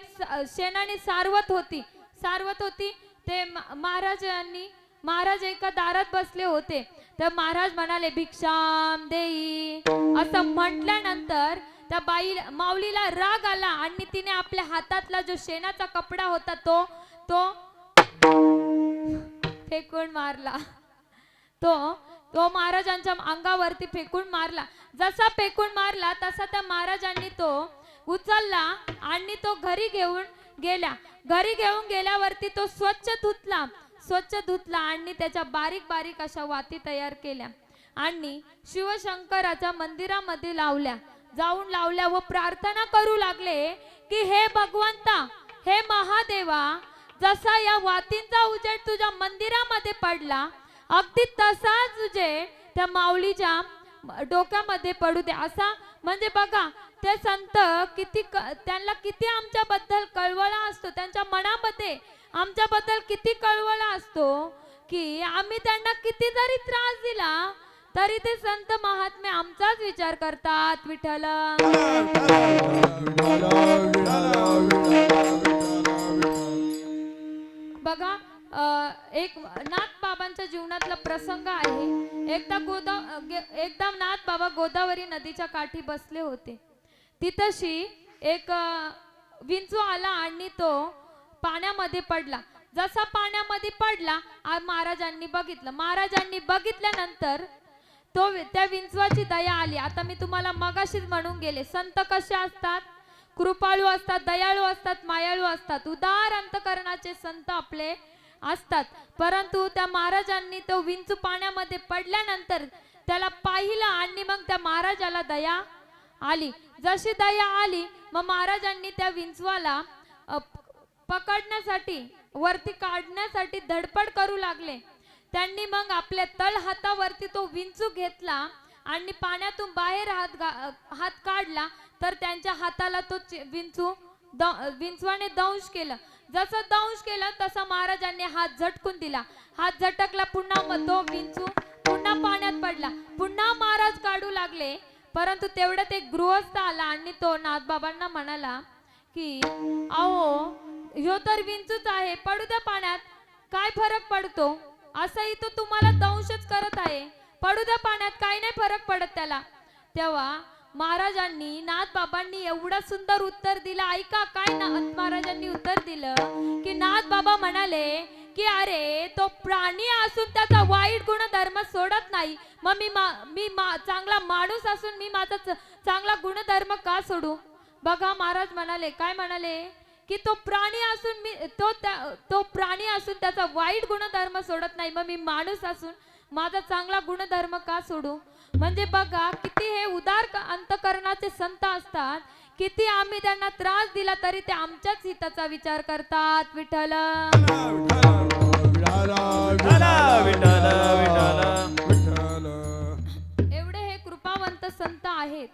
शेणाने सारवत होती. ते महाराज एका दारात बसले होते. तर महाराज म्हणाले भिक्षाम देई असं म्हटल्यानंतर त्या माऊलीला राग आला आणि तिने आपल्या हातातला जो शेणाचा कपडा होता तो फेकून मारला. तो महाराजांच्या अंगावरती फेकून मारला. जसा फेकून मारला तसा त्या महाराजांनी तो उचलला आणि तो घरी घेऊन गेल्यावरती तो स्वच्छ धुतला आणि त्याच्या बारीक बारीक अशा वाती तयार केल्या आणि शिवशंकराच्या मंदिरामध्ये लावल्या व प्रार्थना करू लागले की हे भगवंता, हे महादेवा, जसा या वातींचा उजेड तुझ्या मंदिरामध्ये पडला, अगदी तसाच उजेड त्या माऊलीच्या डोक्यामध्ये पडू दे. असा म्हणजे बघा ते संत त्यांना किती आमच्याबद्दल कळवळा असतो, त्यांच्या मनामध्ये आमच्याबद्दल किती कळवळा असतो की आम्ही त्यांना किती जरी त्रास दिला तरी ते संत महात्मे आमचाच विचार करतात. विठ्ठल बघा एक नाथ बाबांच्या जीवनातला प्रसंग आहे. एकदा नाथ बाबा गोदावरी नदीच्या काठी बसले होते. तिथशी एक विंचू आला आणि तो पाण्यामध्ये पडला. जसा पाण्यामध्ये पडला महाराजांनी बघितल्यानंतर त्या विंचवाची दया आली. आता मी तुम्हाला मगाशीच म्हणून गेले, संत कसे असतात? कृपाळू असतात, दयाळू असतात, मायाळू असतात, उदार अंतकरणाचे संत आपले असतात. परंतु त्या महाराजांनी तो विंचू पाण्यामध्ये पडल्यानंतर त्याला पाहिलं आणि मग त्या महाराजाला दया आली. जशी दया आली मग महाराजांनी त्या विंचवाला पकडण्यासाठी, वरती काढण्यासाठी धडपड करू लागले. त्यांनी मग आपल्या तळ हातावरती तो विंचू घेतला आणि पाण्यातून बाहेर हात काढला तर त्यांच्या हाताला तो विंचवाने दंश केला. जसं दंश केला तसा महाराजांनी हात झटकून दिला. हात झटकला, पुन्हा तो विंचू पुन्हा पाण्यात पडला. पुन्हा महाराज काढू लागले, परंतु तेवढ्यात एक गृहस्थ आला आणि तो नाथबाबांना म्हणाला की अहो, ह्यो तर विंचूच आहे, पडू द्या पाण्यात, काय फरक पडतो? असंही तो तुम्हाला दंशच करत आहे, पडू द्या पाण्यात, काय नाही फरक पडत त्याला. तेव्हा महाराजांनी, नाथबाबांनी एवढं सुंदर उत्तर दिलं. ऐका काय महाराजांनी उत्तर दिलं की नाथबाबा म्हणाले की अरे, तो प्राणी असून त्याचा वाईट गुणधर्म सोडत नाही, मग मी चांगला माणूस असून मी माझा चांगला गुणधर्म का सोडू? बघा महाराज म्हणाले, काय म्हणाले की तो प्राणी असून त्याचा वाईट गुणधर्म सोडत नाही, मग मी माणूस असून माझा चांगला गुणधर्म का सोडू? म्हणजे बघा किती हे उदार अंतकरणाचे संत असतात. किती आम्ही त्यांना त्रास दिला तरी ते आमच्याच हिताचा विचार करतात. विठ्ठल एवढे हे कृपावंत संत आहेत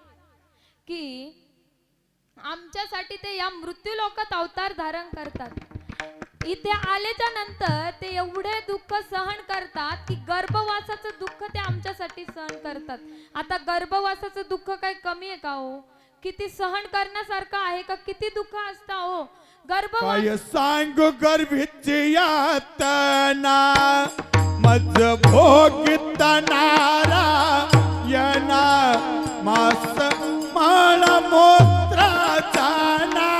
की आमच्यासाठी ते या मृत्यू लोकात अवतार धारण करतात. इथे आल्याच्या नंतर ते एवढे दुःख सहन करतात की गर्भवासाचं दुःख ते आमच्यासाठी सहन करतात. आता गर्भवासाचं दुःख काही कमी आहे का हो? किती सहन करण्यासारखं आहे का? किती दुःख असतं हो गर्भवास काय सांगू गर्भीची यातना मज भोगितनारा येना मास माळ मोत्राचा ना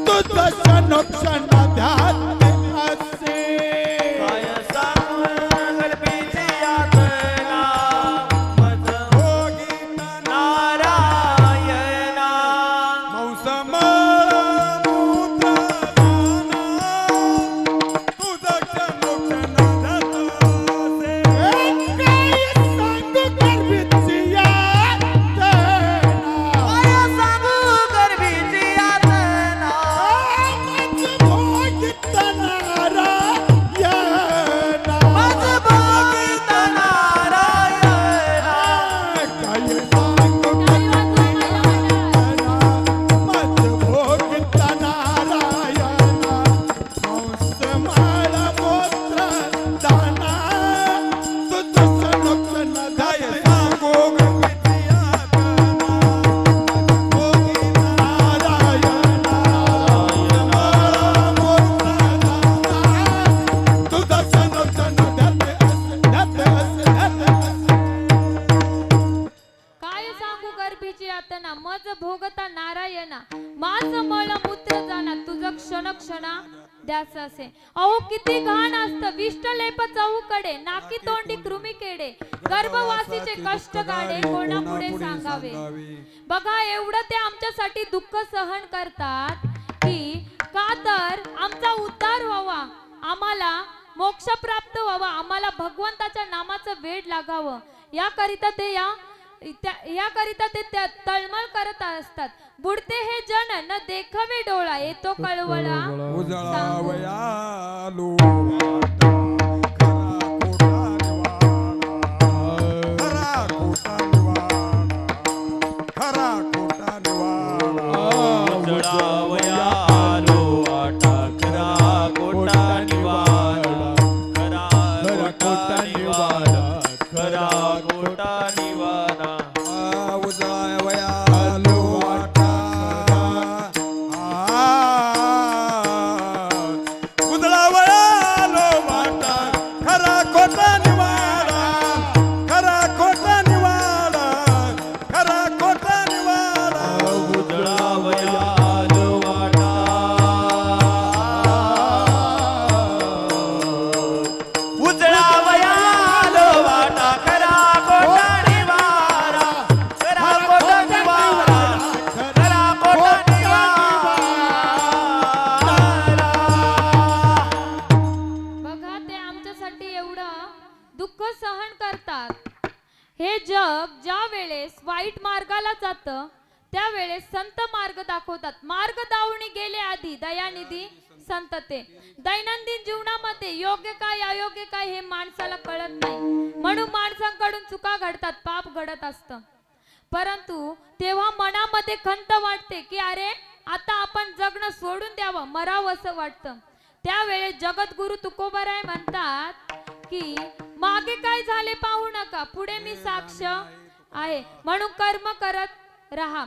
तुझं क्षणोक्षण ध्यान असे काय सांगू गर्भीची यातना मज भोगीत नारायणा मौसमाळ मूत्रादाना तुझं क्षणोक्षण ध्यान असे काय सांगू गर्भीची यातना काय सांगू गर्भीची यातना मज भोगीत नारायणा काय सांगू गर्भीची यातना मज भोगता नारायणा माझ मळ मूत्र जाना तुझं क्षण क्षणा द्यास असे. अहो किती घाण असतं विष्ट लेप चहूकडे नाकी तोंडी कृमी केडे गर्भवासीचे कष्ट काढे कोणापुढे सांगावे. बघा एवढं ते आमच्यासाठी दुःख सहन करतात की का तर आमचा उद्धार व्हावा, आम्हाला मोक्ष प्राप्त व्हावा, आम्हाला भगवंताच्या नामाचं वेड लागावं याकरिता ते याकरिता ते तळमळ करत असतात. बुडते हे जन न देखावे डोळा येतो कळवळा सांगू. उजळावयालो खरा खोटा निवाडा जळावयालो वाटा खरा खोटा निवाडा खरा खोटा निवाडा खरा खोटा निवाडा उजळावयालो वाटा उजळावयालो वाटा खरा खोटा निवाडा खरा खोटा निवाडा खरा खोटा निवाडा जळावयालो वाटा उजळावयालो वाटा खरा खोटा निवाडा खरा खोटा निवाडा खरा खोटा निवाडा. बघा ते आमच्यासाठी एवढं दुःख सहन करतात. हे जग ज्या वेळेस वाईट मार्गाला जातं त्यावेळेस संत मार्ग दाखवतात. मार्ग दावणी गेले आधी दयानिधी संत ते. दैनंदिन जीवनामध्ये योग्य काय अयोग्य काय हे माणसाला कळत नाही म्हणून माणसांकडून चुका घडतात, पाप घडत असतं. परंतु तेव्हा मनामध्ये खंत वाटते की अरे आता आपण जगणं सोडून द्यावं, मरावं असं वाटतं. त्यावेळेस जगद्गुरु तुकोबाराय म्हणतात की मागे काय झाले पाहू नका, पुढे मी साक्ष आहे म्हणून कर्म करत राहा,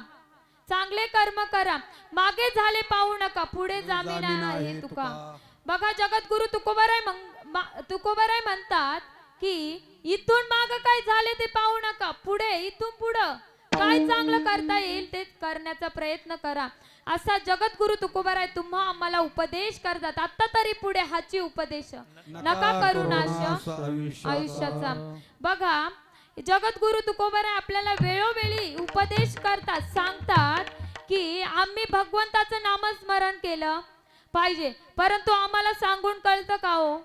चांगले कर्म करा, मागे झाले पाहू नका, पुढे जामीन आहे तुका. बघा जगद्गुरु तुकोबाराय म्हणतात की इथून माग काय झाले ते पाहू नका, पुढे इथून पुढं काय चांगलं करता येईल ते करण्याचा प्रयत्न करा असा जगद्गुरु तुकोबाराय तुम्हा आम्हाला उपदेश करतात. आता तरी पुढे हाची उपदेश नका करू नाश आयुष्याचा. बघा जगद्गुरु तुकोबाराय आपल्याला वेळोवेळी उपदेश करतात, सांगतात की आम्ही भगवंताचं नामस्मरण केलं पाहिजे, परंतु आम्हाला सांगून कळतं का हो?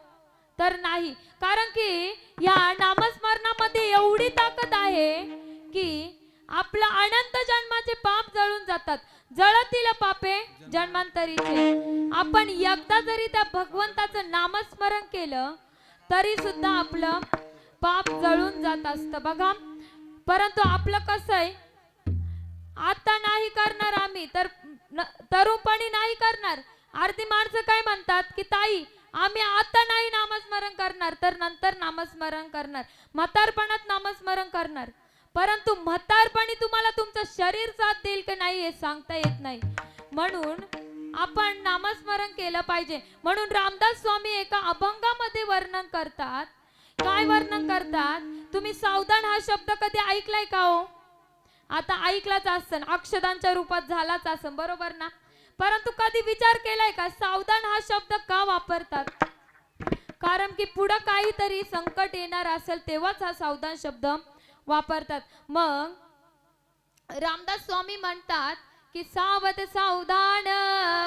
तर नाही. कारण की या नामस्मरणामध्ये एवढी ताकद आहे की आपलं अनंत जन्माचे पाप जळून जातात. जळतील पापे जन्मांतरीचे. आपण एकदा जरी त्या भगवंताचं नामस्मरण केलं तरी सुद्धा आपलं पाप जळून जात असतं. बघा परंतु आपलं कसं आहे, आता नाही करणार आम्ही तर तरुणपणी नाही करणार. अर्धी माणसं काय म्हणतात की ताई आम्ही आता नाही नामस्मरण करणार तर नंतर नामस्मरण करणार, म्हातारपणात नामस्मरण करणार. परंतु म्हातारपणी तुम्हाला तुमचं शरीर साथ देईल की नाही हे सांगता येत नाही. म्हणून आपण नामस्मरण केलं पाहिजे. म्हणून रामदास स्वामी एका अभंगामध्ये वर्णन करतात. काय वर्णन करतात? तुम्ही सावधान हा शब्द कधी ऐकलाय का हो? आता ऐकलाच असन, अक्षदांच्या रूपात झालाच असन, बरोबर ना? परंतु कधी विचार केलाय का सावधान हा शब्द का वापरतात? कारण की पुढं काहीतरी संकट येणार असेल तेव्हाच हा सावधान शब्द वापरतात. मग रामदास स्वामी म्हणतात की सावध सावधान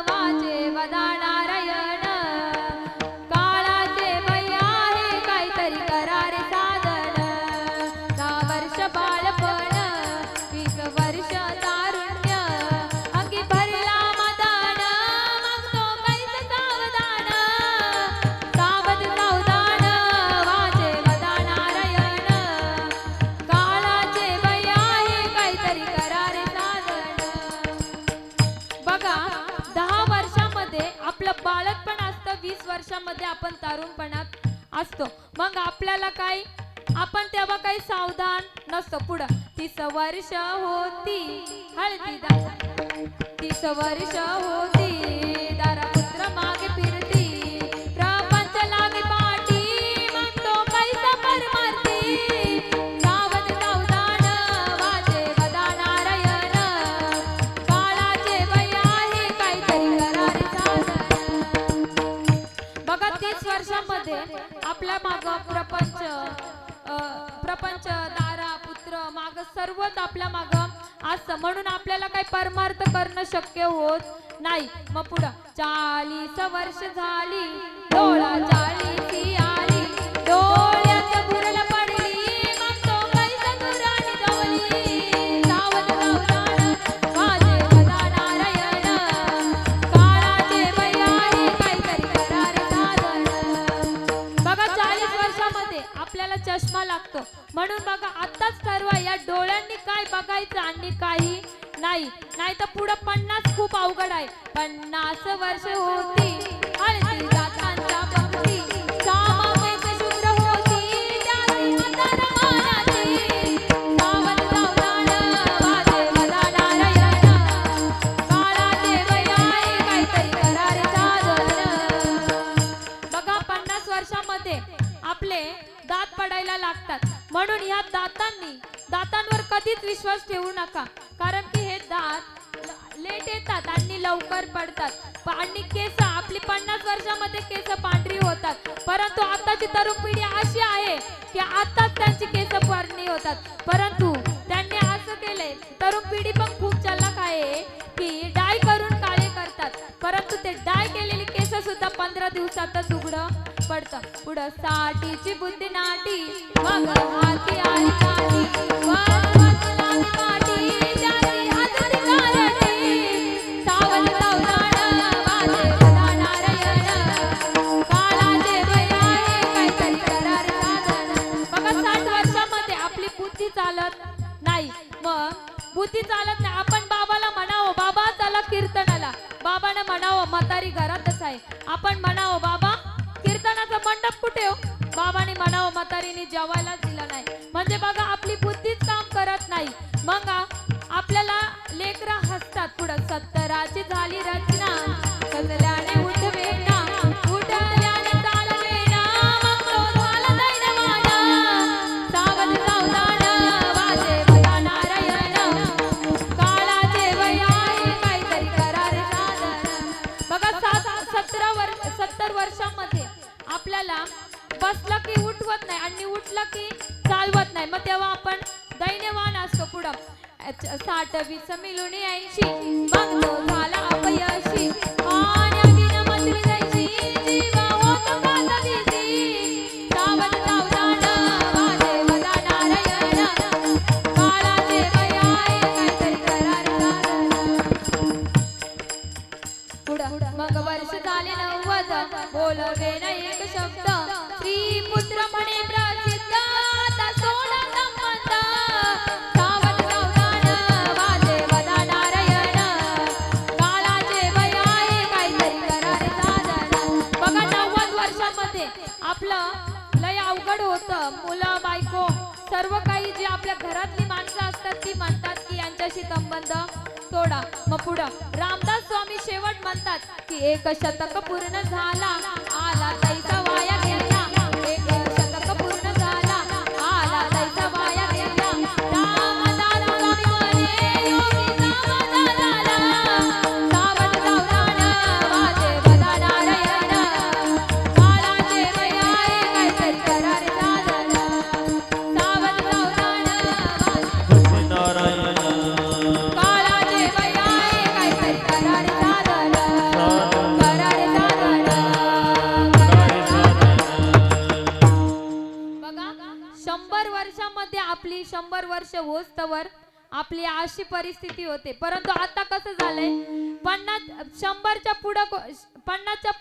वाचे वदा नारायण, काळाचे वय आहे काहीतरी करारे साधन. 10 वर्ष बालपण 20 वर्ष तारुण्य, अंगी भरला मदान मग तो कैस सावधान. सावध सावधान वाचे वदा नारायण, काळाचे वय आहे काहीतरी करारे साधन. बघा 10 वर्षामध्ये आपलं बालकपण असतं, 20 वर्षामध्ये आपण तारुणपणात असतो. मग आपल्याला काय, आपण तेव्हा काही सावधान नसतो. पुढं 30 वर्ष होती हळदीदार, 30 वर्ष होती दारा पुत्र मागे फिरती, प्रपंच लागे पाठी मग तो पैसा परमार्थी. सावध सावधान वाचे वदा नारायण, काळाचे वय आहे काहीतरी करारे साधन. बघा 30 वर्षामध्ये आपल्या माग प्रपंच दारा पुत्र माग सर्वच आपल्या माग असतं. म्हणून आपल्याला काही परमार्थ करणं शक्य होत नाही. मग पुढं 40 वर्ष झाली डोळा 40 आली, डोळ्यात बुरल पडली मग तो कैसा दुराणी जवली. सावध सावधान वाचे वदा नारायण, काळाचे वय आहे काहीतरी करारे साधन. बघा 40 वर्षामध्ये आपल्याला चष्मा लागतो. म्हणून बघा आताच ठरवा या डोळ्यांनी काय बघायचं आणि काही नाही, नाही तर पुढे 50 खूप अवघड आहे. 50 वर्ष होती हळदी दातांच्या पंक्ती, सामावेश शुभ्र होती त्याची म्हातार मानाची. सावध सावधान वाचे वदा नारायण, काळाचे वय आहे काहीतरी करारे साधन. बघा 50 वर्षामध्ये आपले दात पडायला लागतात. म्हणून ह्या दातांवर कधीच विश्वास ठेवू नका. कारण की हे दात लेट येतात आणि लवकर पडतात. आणि केस आपली 50 वर्षामध्ये केस पांढरी होतात. परंतु आताची तरुण पिढी अशी आहे की आताच त्यांची केस पांढरी होतात. परंतु त्यांनी असं केलंय, तरुण पिढी पण खूप चलाक आहे की डाय करून काळे करतात. परंतु ते डाय केलेली केस सुद्धा 15 दिवसातच उघडं पडतं. पुढं 60ची बुद्धी नाटी मग हाती आली काठी, वाच वाच लावी पाठी त्याची हातची कारटी. सावध सावधान वाचे वदा नारायण, काळाचे वय आहे काहीतरी करारे साधन. बघा 60 वर्षामध्ये आपली बुद्धी चालत नाही. मग बुद्धी चालत नाही, आपण बाबाला म्हणावं बाबा चला कीर्तनाला, बाबाने म्हणावं म्हातारी घरातच आहे, आपण म्हणावं बाबा कीर्तनाचा मंडप कुठे हो, बाबांनी म्हणावं म्हातारीने जेवायला दिलं नाही. म्हणजे बघा आपली बुद्धीच काम करत नाही. मग आपल्याला लेकरा हसतात. पुढं 70ची झाली रचना, सजल्याने उठवेना उठल्याने चालवेना मग तो झाला दैनवाना. सावध सावधान वाचे वदा नारायण, काळाचे वय आहे काहीतरी करारे साधन. बघा 70 वर्षामध्ये आपल्याला बसलं की उठवत नाही आणि उठलं की चालवत नाही. मग तेव्हा आपण दैन्यवान असतो. पुढं 60 20 मिळून 80 मग तो झाला अपयशी. पाण्याविन मचली जायची जीवा होतो कातदिशी. सावध सावधान वाचे वदा नारायण, काळाचे वय आहे काहीतरी करारे साधन. पुढं मग वर्ष झाले 90 बोलवे नाही एक शब्द, स्त्री पुत्र म्हणे प्रसिद्ध आता सोडा संबंध. सावध सावधान वाचे वदा नारायण, काळाचे वय आहे काहीतरी करारे साधन. बघा 90 वर्षामध्ये आपलं लय अवघड होतं. मुलं बायको सर्व काही जी आपल्या घरातली संबंध तोडा. मग पुढं रामदास स्वामी शेवट म्हणतात की एक शतक पूर्ण झाला आला तैसा वाया गेला. एक शतक पूर्ण झाला आला तैसा वाया गेला. रामदास स्वामी म्हणे योगी सावध झाला. सावध सावधान वाजे बदा नारायण. काळाचे वयारे काहीतरी करार साधन. सावध सावधान वाजे नारायण काळाचे वयारे काहीतरी करार साधन. करार साधन. बघा 100 वर्षामध्ये आपली 100 वर्ष होस्तवर आपली अशी परिस्थिती होते. परंतु आता कसं झालंय 100च्या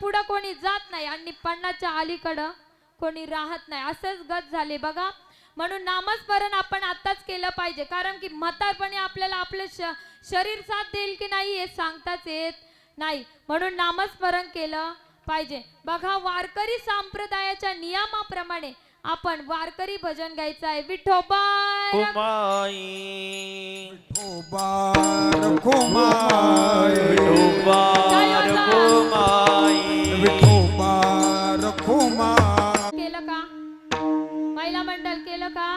पुढं कोणी जात नाही आणि 50च्या अलीकडं कोणी राहत नाही. असंच गत झाले बघा. म्हणून नामस्मरण आपण आताच केलं पाहिजे. कारण की म्हातारपणी आपल्याला आपलं शरीर साथ देईल की नाही हे सांगताच येत नाही. म्हणून नामस्मरण केलं पाहिजे. बघा वारकरी संप्रदायाच्या नियमाप्रमाणे आपण वारकरी भजन गायचं आहे. विठोबा कुमाई विठोबा रखुमाई. विठोबा कुमाई विठोबा रखुमाई. केलं का महिला मंडळ केलं का?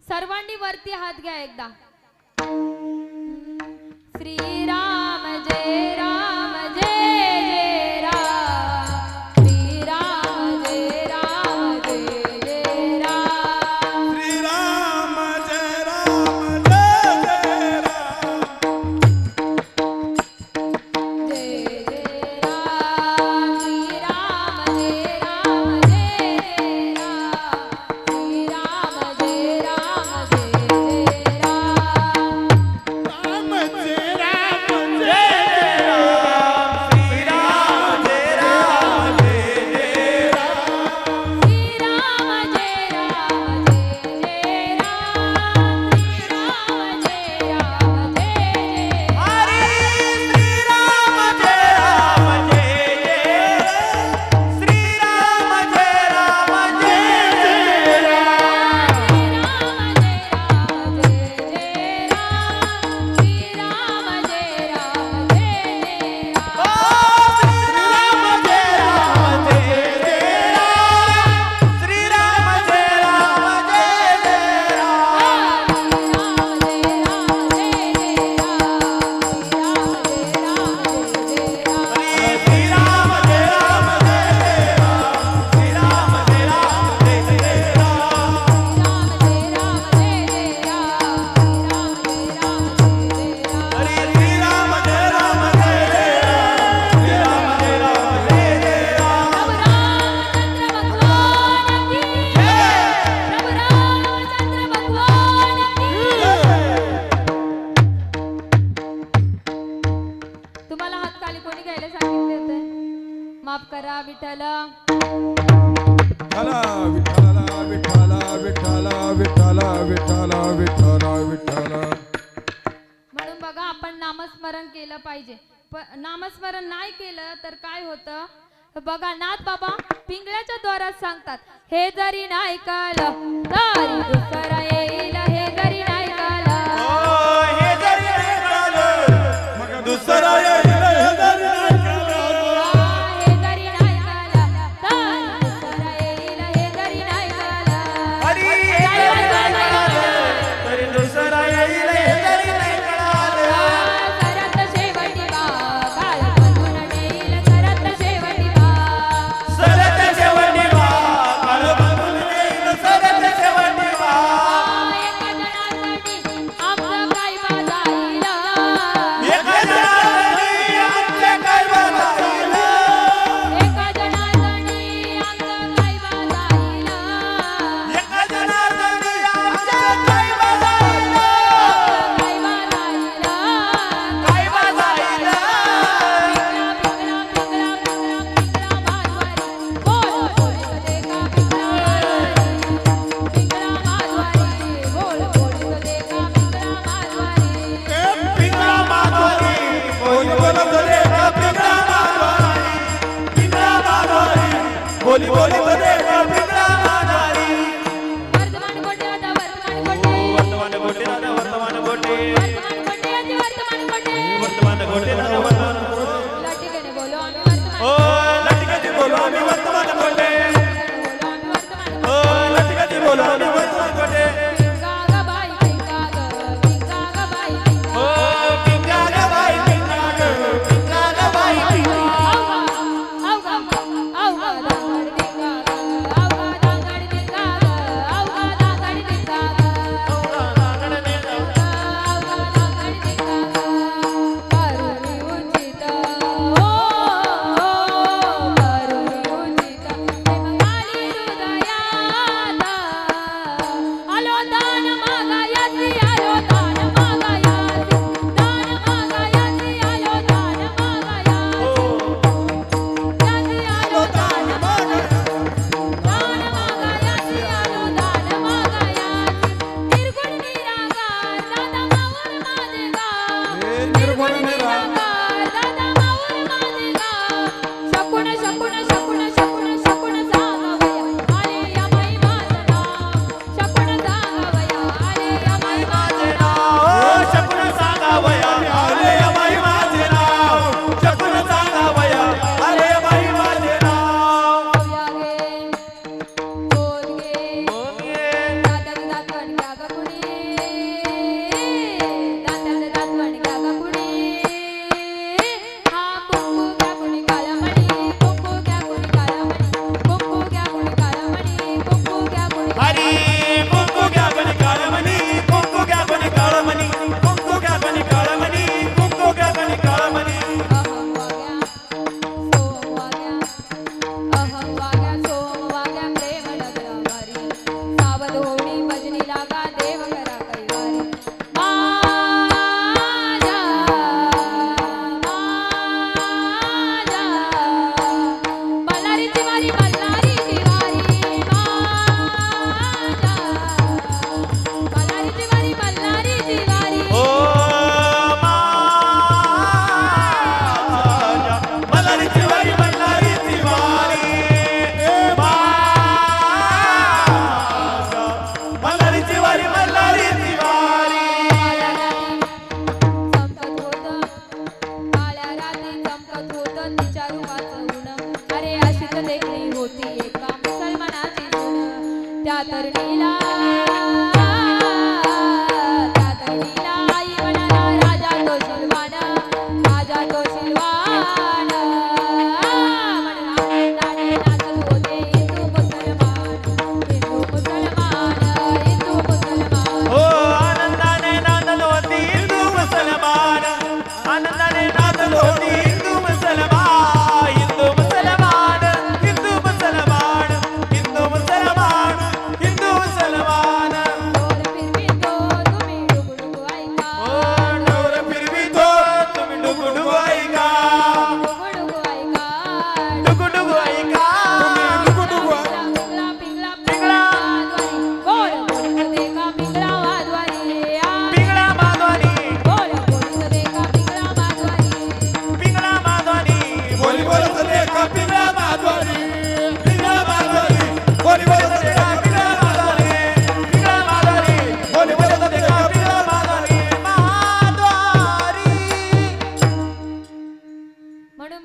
सर्वांनी वरती हात घ्या एकदा. श्रीराम जय राम जय जय राम. श्रीराम जय राम जय जय राम. श्रीराम जय राम जय जय राम. जय जय राम. श्रीराम जय राम जय जय राम. श्रीराम जय राम जय जय राम. राम जय राम जय जय राम श्रीराम जय राम जय जय राम श्रीराम जय राम जय जय राम. श्रीराम जय राम जय जय राम. हरी श्रीराम जय राम जय जय राम श्रीराम जय राम जय जय राम श्रीराम जय राम जय जय राम. श्रीराम जय राम जय जय राम. श्रीराम जय राम जय जय राम श्रीराम जय राम जय जय राम श्रीराम जय राम जय जय राम श्रीराम जय राम जय जय राम हरे श्रीराम जय राम जय जय राम श्रीराम जय राम जय जय राम तुम्हाला हात खाली कोणी घ्यायला सांगितले होते? माफ करा विठ्ठल. विठ्ठला विठ्ठला विठ्ठला विठ्ठला विठ्ठला विठ्ठला विठ्ठला. म्हणून बघा आपण नामस्मरण केलं पाहिजे. नामस्मरण नाही केलं तर काय होतं बघा. नाथ बाबा पिंगळ्याच्या द्वारात सांगतात हे जरी नाही कालं तरी दुसरा येईल. हे जरी नाही कालं ओ हे जरी नाही कळलं मग दुसरा येईल हे जरी नाही कळलं. हे जरी नाही कालं तरी दुसरा येईल. हे जरी नाही कालं हरी हे जरी नाही कळलं तरी दुसरा येईल हे जरी नाही कळलं करत शेवटी बा काळ बघून येईल. करत शेवटी बा सरत शेवटी वा काळ बघून येईल सरत शेवटी वा एका जणासाठी आमचं काय बाजाईल. एका जणांनी आमचे काय बघाईल एका जणासाठी आमचं काय बाजाईल. एका जणांनी आमचे काय बघाईल काय बाजाईल. काय बघाईल पिंगळा माधवारी बोली बोलत रे का पिंगळा माधवारी पिंगळा माधवारी बोली बोलत रे का पिंगळा माधवारी वर्तमान गोटे राधा वर्तमान गोटे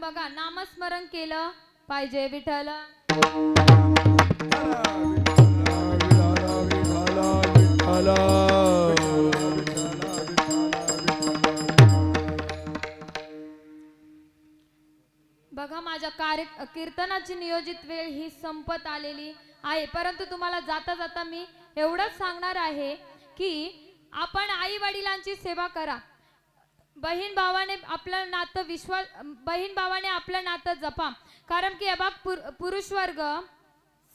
बघा नामस्मरण केलं पाहिजे विठ्ठल. बघा माझ्या कीर्तनाची नियोजित वेळ ही संपत आलेली आहे, परंतु तुम्हाला जाता जाता मी एवढंच सांगणार आहे की आपण आई वडिलांची सेवा करा. बहीण भावाने आपलं नातं बहीण भावाने आपलं नातं जपा. कारण की पुरुष वर्ग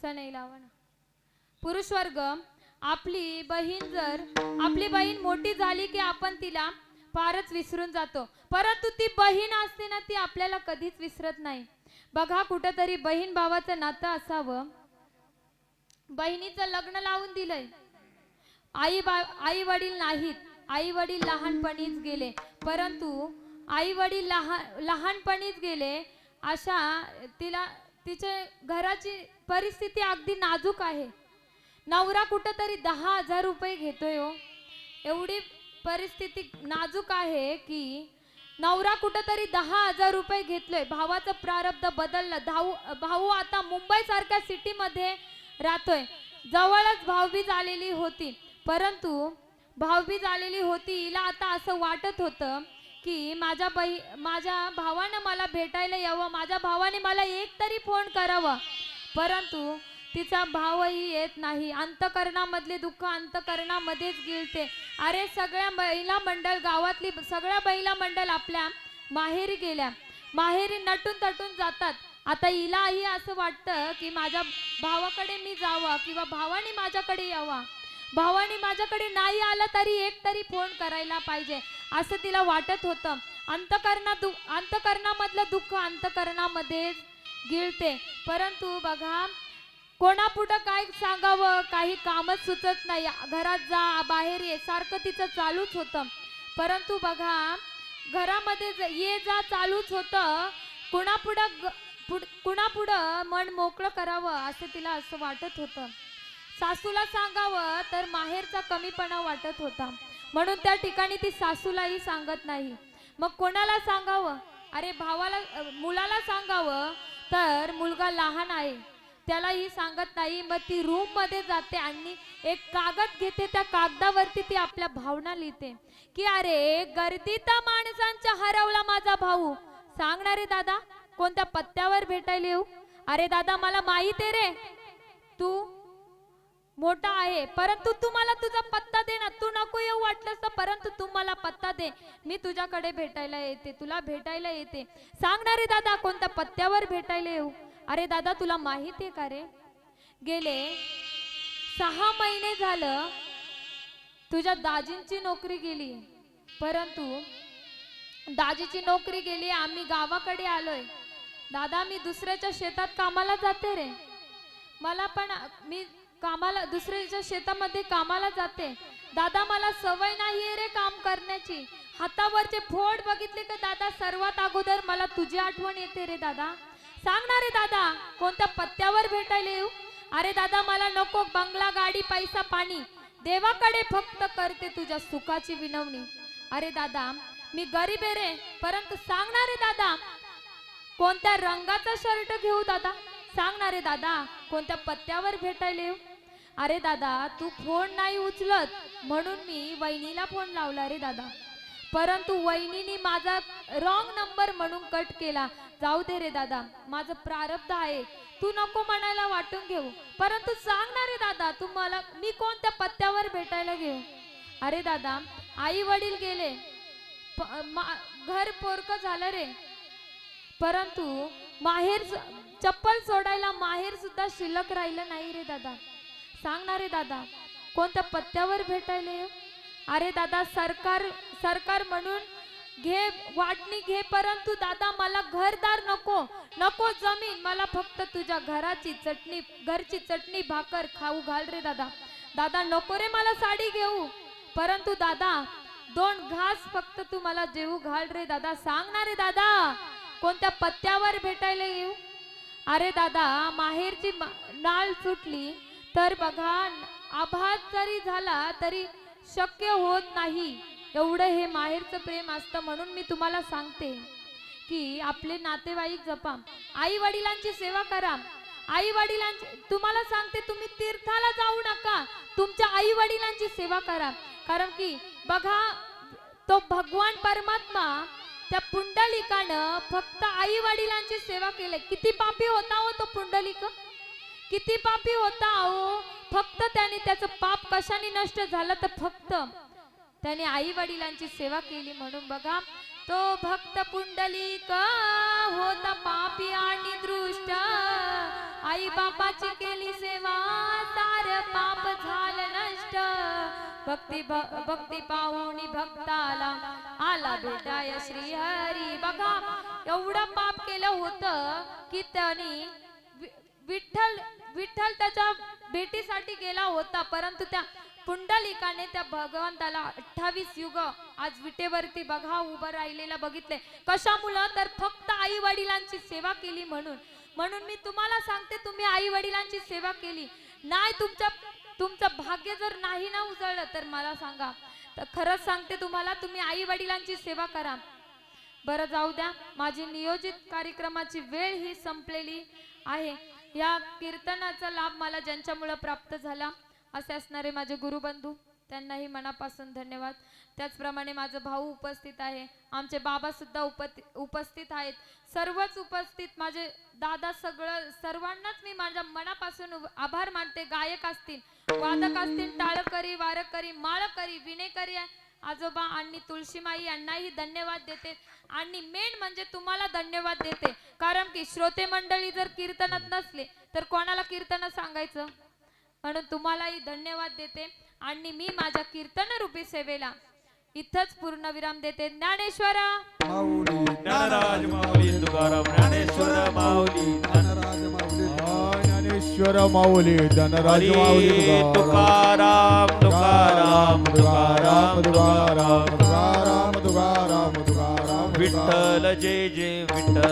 सनई लावा ना. पुरुष वर्ग आपली बहीण मोठी झाली की आपण तिला फारच विसरून जातो, परंतु ती बहीण असते ना ती आपल्याला कधीच विसरत नाही. बघा कुठेतरी बहीण भावाचं नातं असावं. बहिणीचं लग्न लावून दिलंय, आई वडील नाहीत, आई वडील लहानपणीच गेले, परंतु आई वडील लहानपणीच गेले अशा तिच्या घराची परिस्थिती अगदी नाजूक आहे. नवरा कुठेतरी 10,000 रुपये घेतोय हो. एवढी परिस्थिती नाजूक आहे की नवरा कुठेतरी 10,000 रुपये घेतलोय. भावाचं प्रारब्ध बदललं. भाऊ आता मुंबई सारख्या सिटी मध्ये राहतोय. जवळच भाऊबीज आलेली होती, परंतु भाऊबीज आलेली होती हिला आता असं वाटत होतं की माझ्या भावानं मला भेटायला यावं, माझ्या भावाने मला एक तरी फोन करावा, परंतु तिचा भावही येत नाही. अंतकरणामधले दुःख अंतकरणामध्येच गिळते. अरे सगळ्या महिला मंडळ, गावातली सगळ्या महिला मंडळ आपल्या माहेरी गेल्या, माहेरी नटून तटून जातात. आता हिलाही असं वाटतं की माझ्या भावाकडे मी जावं किंवा भावाने माझ्याकडे यावा. भावाने माझ्याकडे नाही आला तरी एक तरी फोन करायला पाहिजे असं तिला वाटत होतं. अंतकरणामधलं दुःख अंतकरणामध्येच गिळते. परंतु बघा कोणापुढं काय सांगावं, काही कामच सुचत नाही. घरात जा बाहेर ये सारखं तिचं चालूच होतं. परंतु बघा घरामध्ये ये जा चालूच होतं. कुणापुढं मन मोकळं करावं असं तिला असं वाटत होतं. सासूला सांगावं तर माहेरचा कमीपणा वाटत होता, म्हणून त्या ठिकाणी ती सासूलाही सांगत नाही. मग कोणाला सांगावं? अरे मुलाला सांगावं तर मुलगा लहान आहे, त्यालाही सांगत नाही. मग ती रूम मध्ये जाते आणि एक कागद घेते, त्या कागदावरती ती आपल्या भावना लिहिते की अरे गर्दीत माणसांच्या हरवला माझा भाऊ. सांगणारे दादा कोणत्या पत्त्यावर भेटायला येऊ? अरे दादा मला माहित आहे रे, तू मोठा आहे, परंतु तू मला तुझा पत्ता दे ना. तू नको येऊ वाटलंस तर, परंतु तू मला पत्ता दे, मी तुझ्याकडे भेटायला येते, तुला भेटायला येते. सांगणारे दादा कोणत्या पत्त्यावर भेटायला येऊ? अरे दादा तुला माहित आहे का रे, गेले 6 महिने झालं तुझ्या दाजींची नोकरी गेली, परंतु दाजीची नोकरी गेली, आम्ही गावाकडे आलोय. दादा मी दुसऱ्याच्या शेतात कामाला जाते रे, मला पण मी कामाला दुसऱ्याच्या शेतामध्ये कामाला जाते. दादा मला सवय नाहीये रे काम करण्याची. हातावरचे फोड बघितले का दादा सर्वात अगोदर मला तुझी आठवण येते रे दादा. सांगणार रे दादा कोणत्या पत्त्यावर भेटायला येऊ? अरे दादा मला नको बंगला गाडी पैसा पाणी, देवाकडे फक्त करते तुझ्या सुखाची विनवणी. अरे दादा मी गरीब आहे रे, परंतु सांगणारे दादा कोणत्या रंगाचा शर्ट घेऊ दादा? सांगणारे दादा कोणत्या पत्त्यावर भेटायला येऊ? अरे दादा तू फोन नाही उचलत म्हणून मी वहिनीला फोन लावला रे दादा, परंतु वहिनीने माझा रॉंग नंबर म्हणून कट केला. जाऊ दे रे दादा माझं प्रारब्ध आहे, तू नको म्हणायला वाटून घेऊ, परंतु सांगणारे दादा तुम्हाला मी कोणत्या पत्त्यावर भेटायला घेऊ? अरे दादा आई वडील गेले, घर पोरक झालं रे, परंतु माहेर चप्पल सोडायला माहेर सुद्धा शिल्लक राहिलं नाही रे दादा. सांगणारे दादा कोणत्या पत्त्यावर भेटायला येऊ? अरे दादा सरकार म्हणून घे वाटणी घे, परंतु दादा मला घरदार नको, नको जमीन, मला फक्त तुझ्या घरची चटणी भाकर खाऊ घाल रे दादा. दादा नको रे मला साडी घेऊ, परंतु दादा 2 घास फक्त तू मला जेवू घाल रे दादा. सांगणारे दादा कोणत्या पत्त्यावर भेटायला येऊ? अरे दादा माहेरची नाळ सुटली तर बघा आभात जरी झाला तरी शक्य होत नाही, एवढं हे माहेरचं प्रेम असतं. म्हणून मी तुम्हाला सांगते की आपले नातेवाईक जपा, आई वडिलांची सेवा करा. आई वडिलांची, तुम्हाला सांगते, तुम्ही तीर्थाला जाऊ नका, तुमच्या आई वडिलांची सेवा करा. कारण की बघा, तो भगवान परमात्मा त्या पुंडलिकानं फक्त आई वडिलांची सेवा केली. किती पापी होता हो तो पुंडलिक, किती पापी होता हो. फक्त त्याने त्याचं पाप कशाने नष्ट झालं तर फक्त त्याने आई वडिलांची सेवा केली. म्हणून बघा, तो भक्त पुंडलिक होता पापी आणि दृष्ट, आई बापाची केली सेवा, सार पाप झालं नष्ट. भक्ती पाहुणी भक्ताला आला भेटाय श्री हरी. बघा, एवढं पाप केलं होतं की त्याने विठ्ठल त्याच्या भेटीसाठी गेला होता, परंतु त्या पुंडलिकाने त्या भगवंताला 28 युग आज विटेवरती बघा उभं राहिलेला बघितले. कशामुळं तर फक्त आई वडिलांची सेवा केली म्हणून. म्हणून मी तुम्हाला सांगते, तुम्ही आई वडिलांची सेवा केली नाही, तुमचं भाग्य जर नाही ना उजळलं तर मला सांगा, तर खरंच सांगते तुम्हाला, तुम्ही आई वडिलांची सेवा करा. बरं, जाऊ द्या, माझी नियोजित कार्यक्रमाची वेळ ही संपलेली आहे. या कीर्तनाचा लाभ मला ज्यांच्यामुळे प्राप्त झाला असे असणारे माझे गुरुबंधू, त्यांनाही मनापासून धन्यवाद. त्याचप्रमाणे माझा भाऊ उपस्थित आहे, आमचे बाबा सुद्धा उपस्थित आहेत, सर्वच उपस्थित माझे दादा, सर्वांनाच मी माझ्या मनापासून आभार मानते. गायक असतील, वादक असतील, टाळकरी, वारकरी, माळकरी, विणेकरी, आजोबा आणि तुळशीमाई यांनाही धन्यवाद देते. आणि मेन म्हणजे तुम्हाला धन्यवाद देते, कारण की श्रोते मंडळी जर कीर्तनात नसले तर कोणाला कीर्तन सांगायचं. म्हणून तुम्हालाही धन्यवाद देते आणि मी माझ्या कीर्तन रूपी सेवेला इथंच पूर्णविराम देते. ज्ञानेश्वरा माऊली ज्ञानराज माऊली तुकाराम, ज्ञानेश्वर माऊली, ज्ञानराज माऊली, ज्ञानेश्वर माऊली, धनराज हरी माऊली, तुकाराम तुकाराम तुकाराम तुकाराम, तुकाराम तुकाराम तुकाराम, विठ्ठल जय जय विठ्ठल.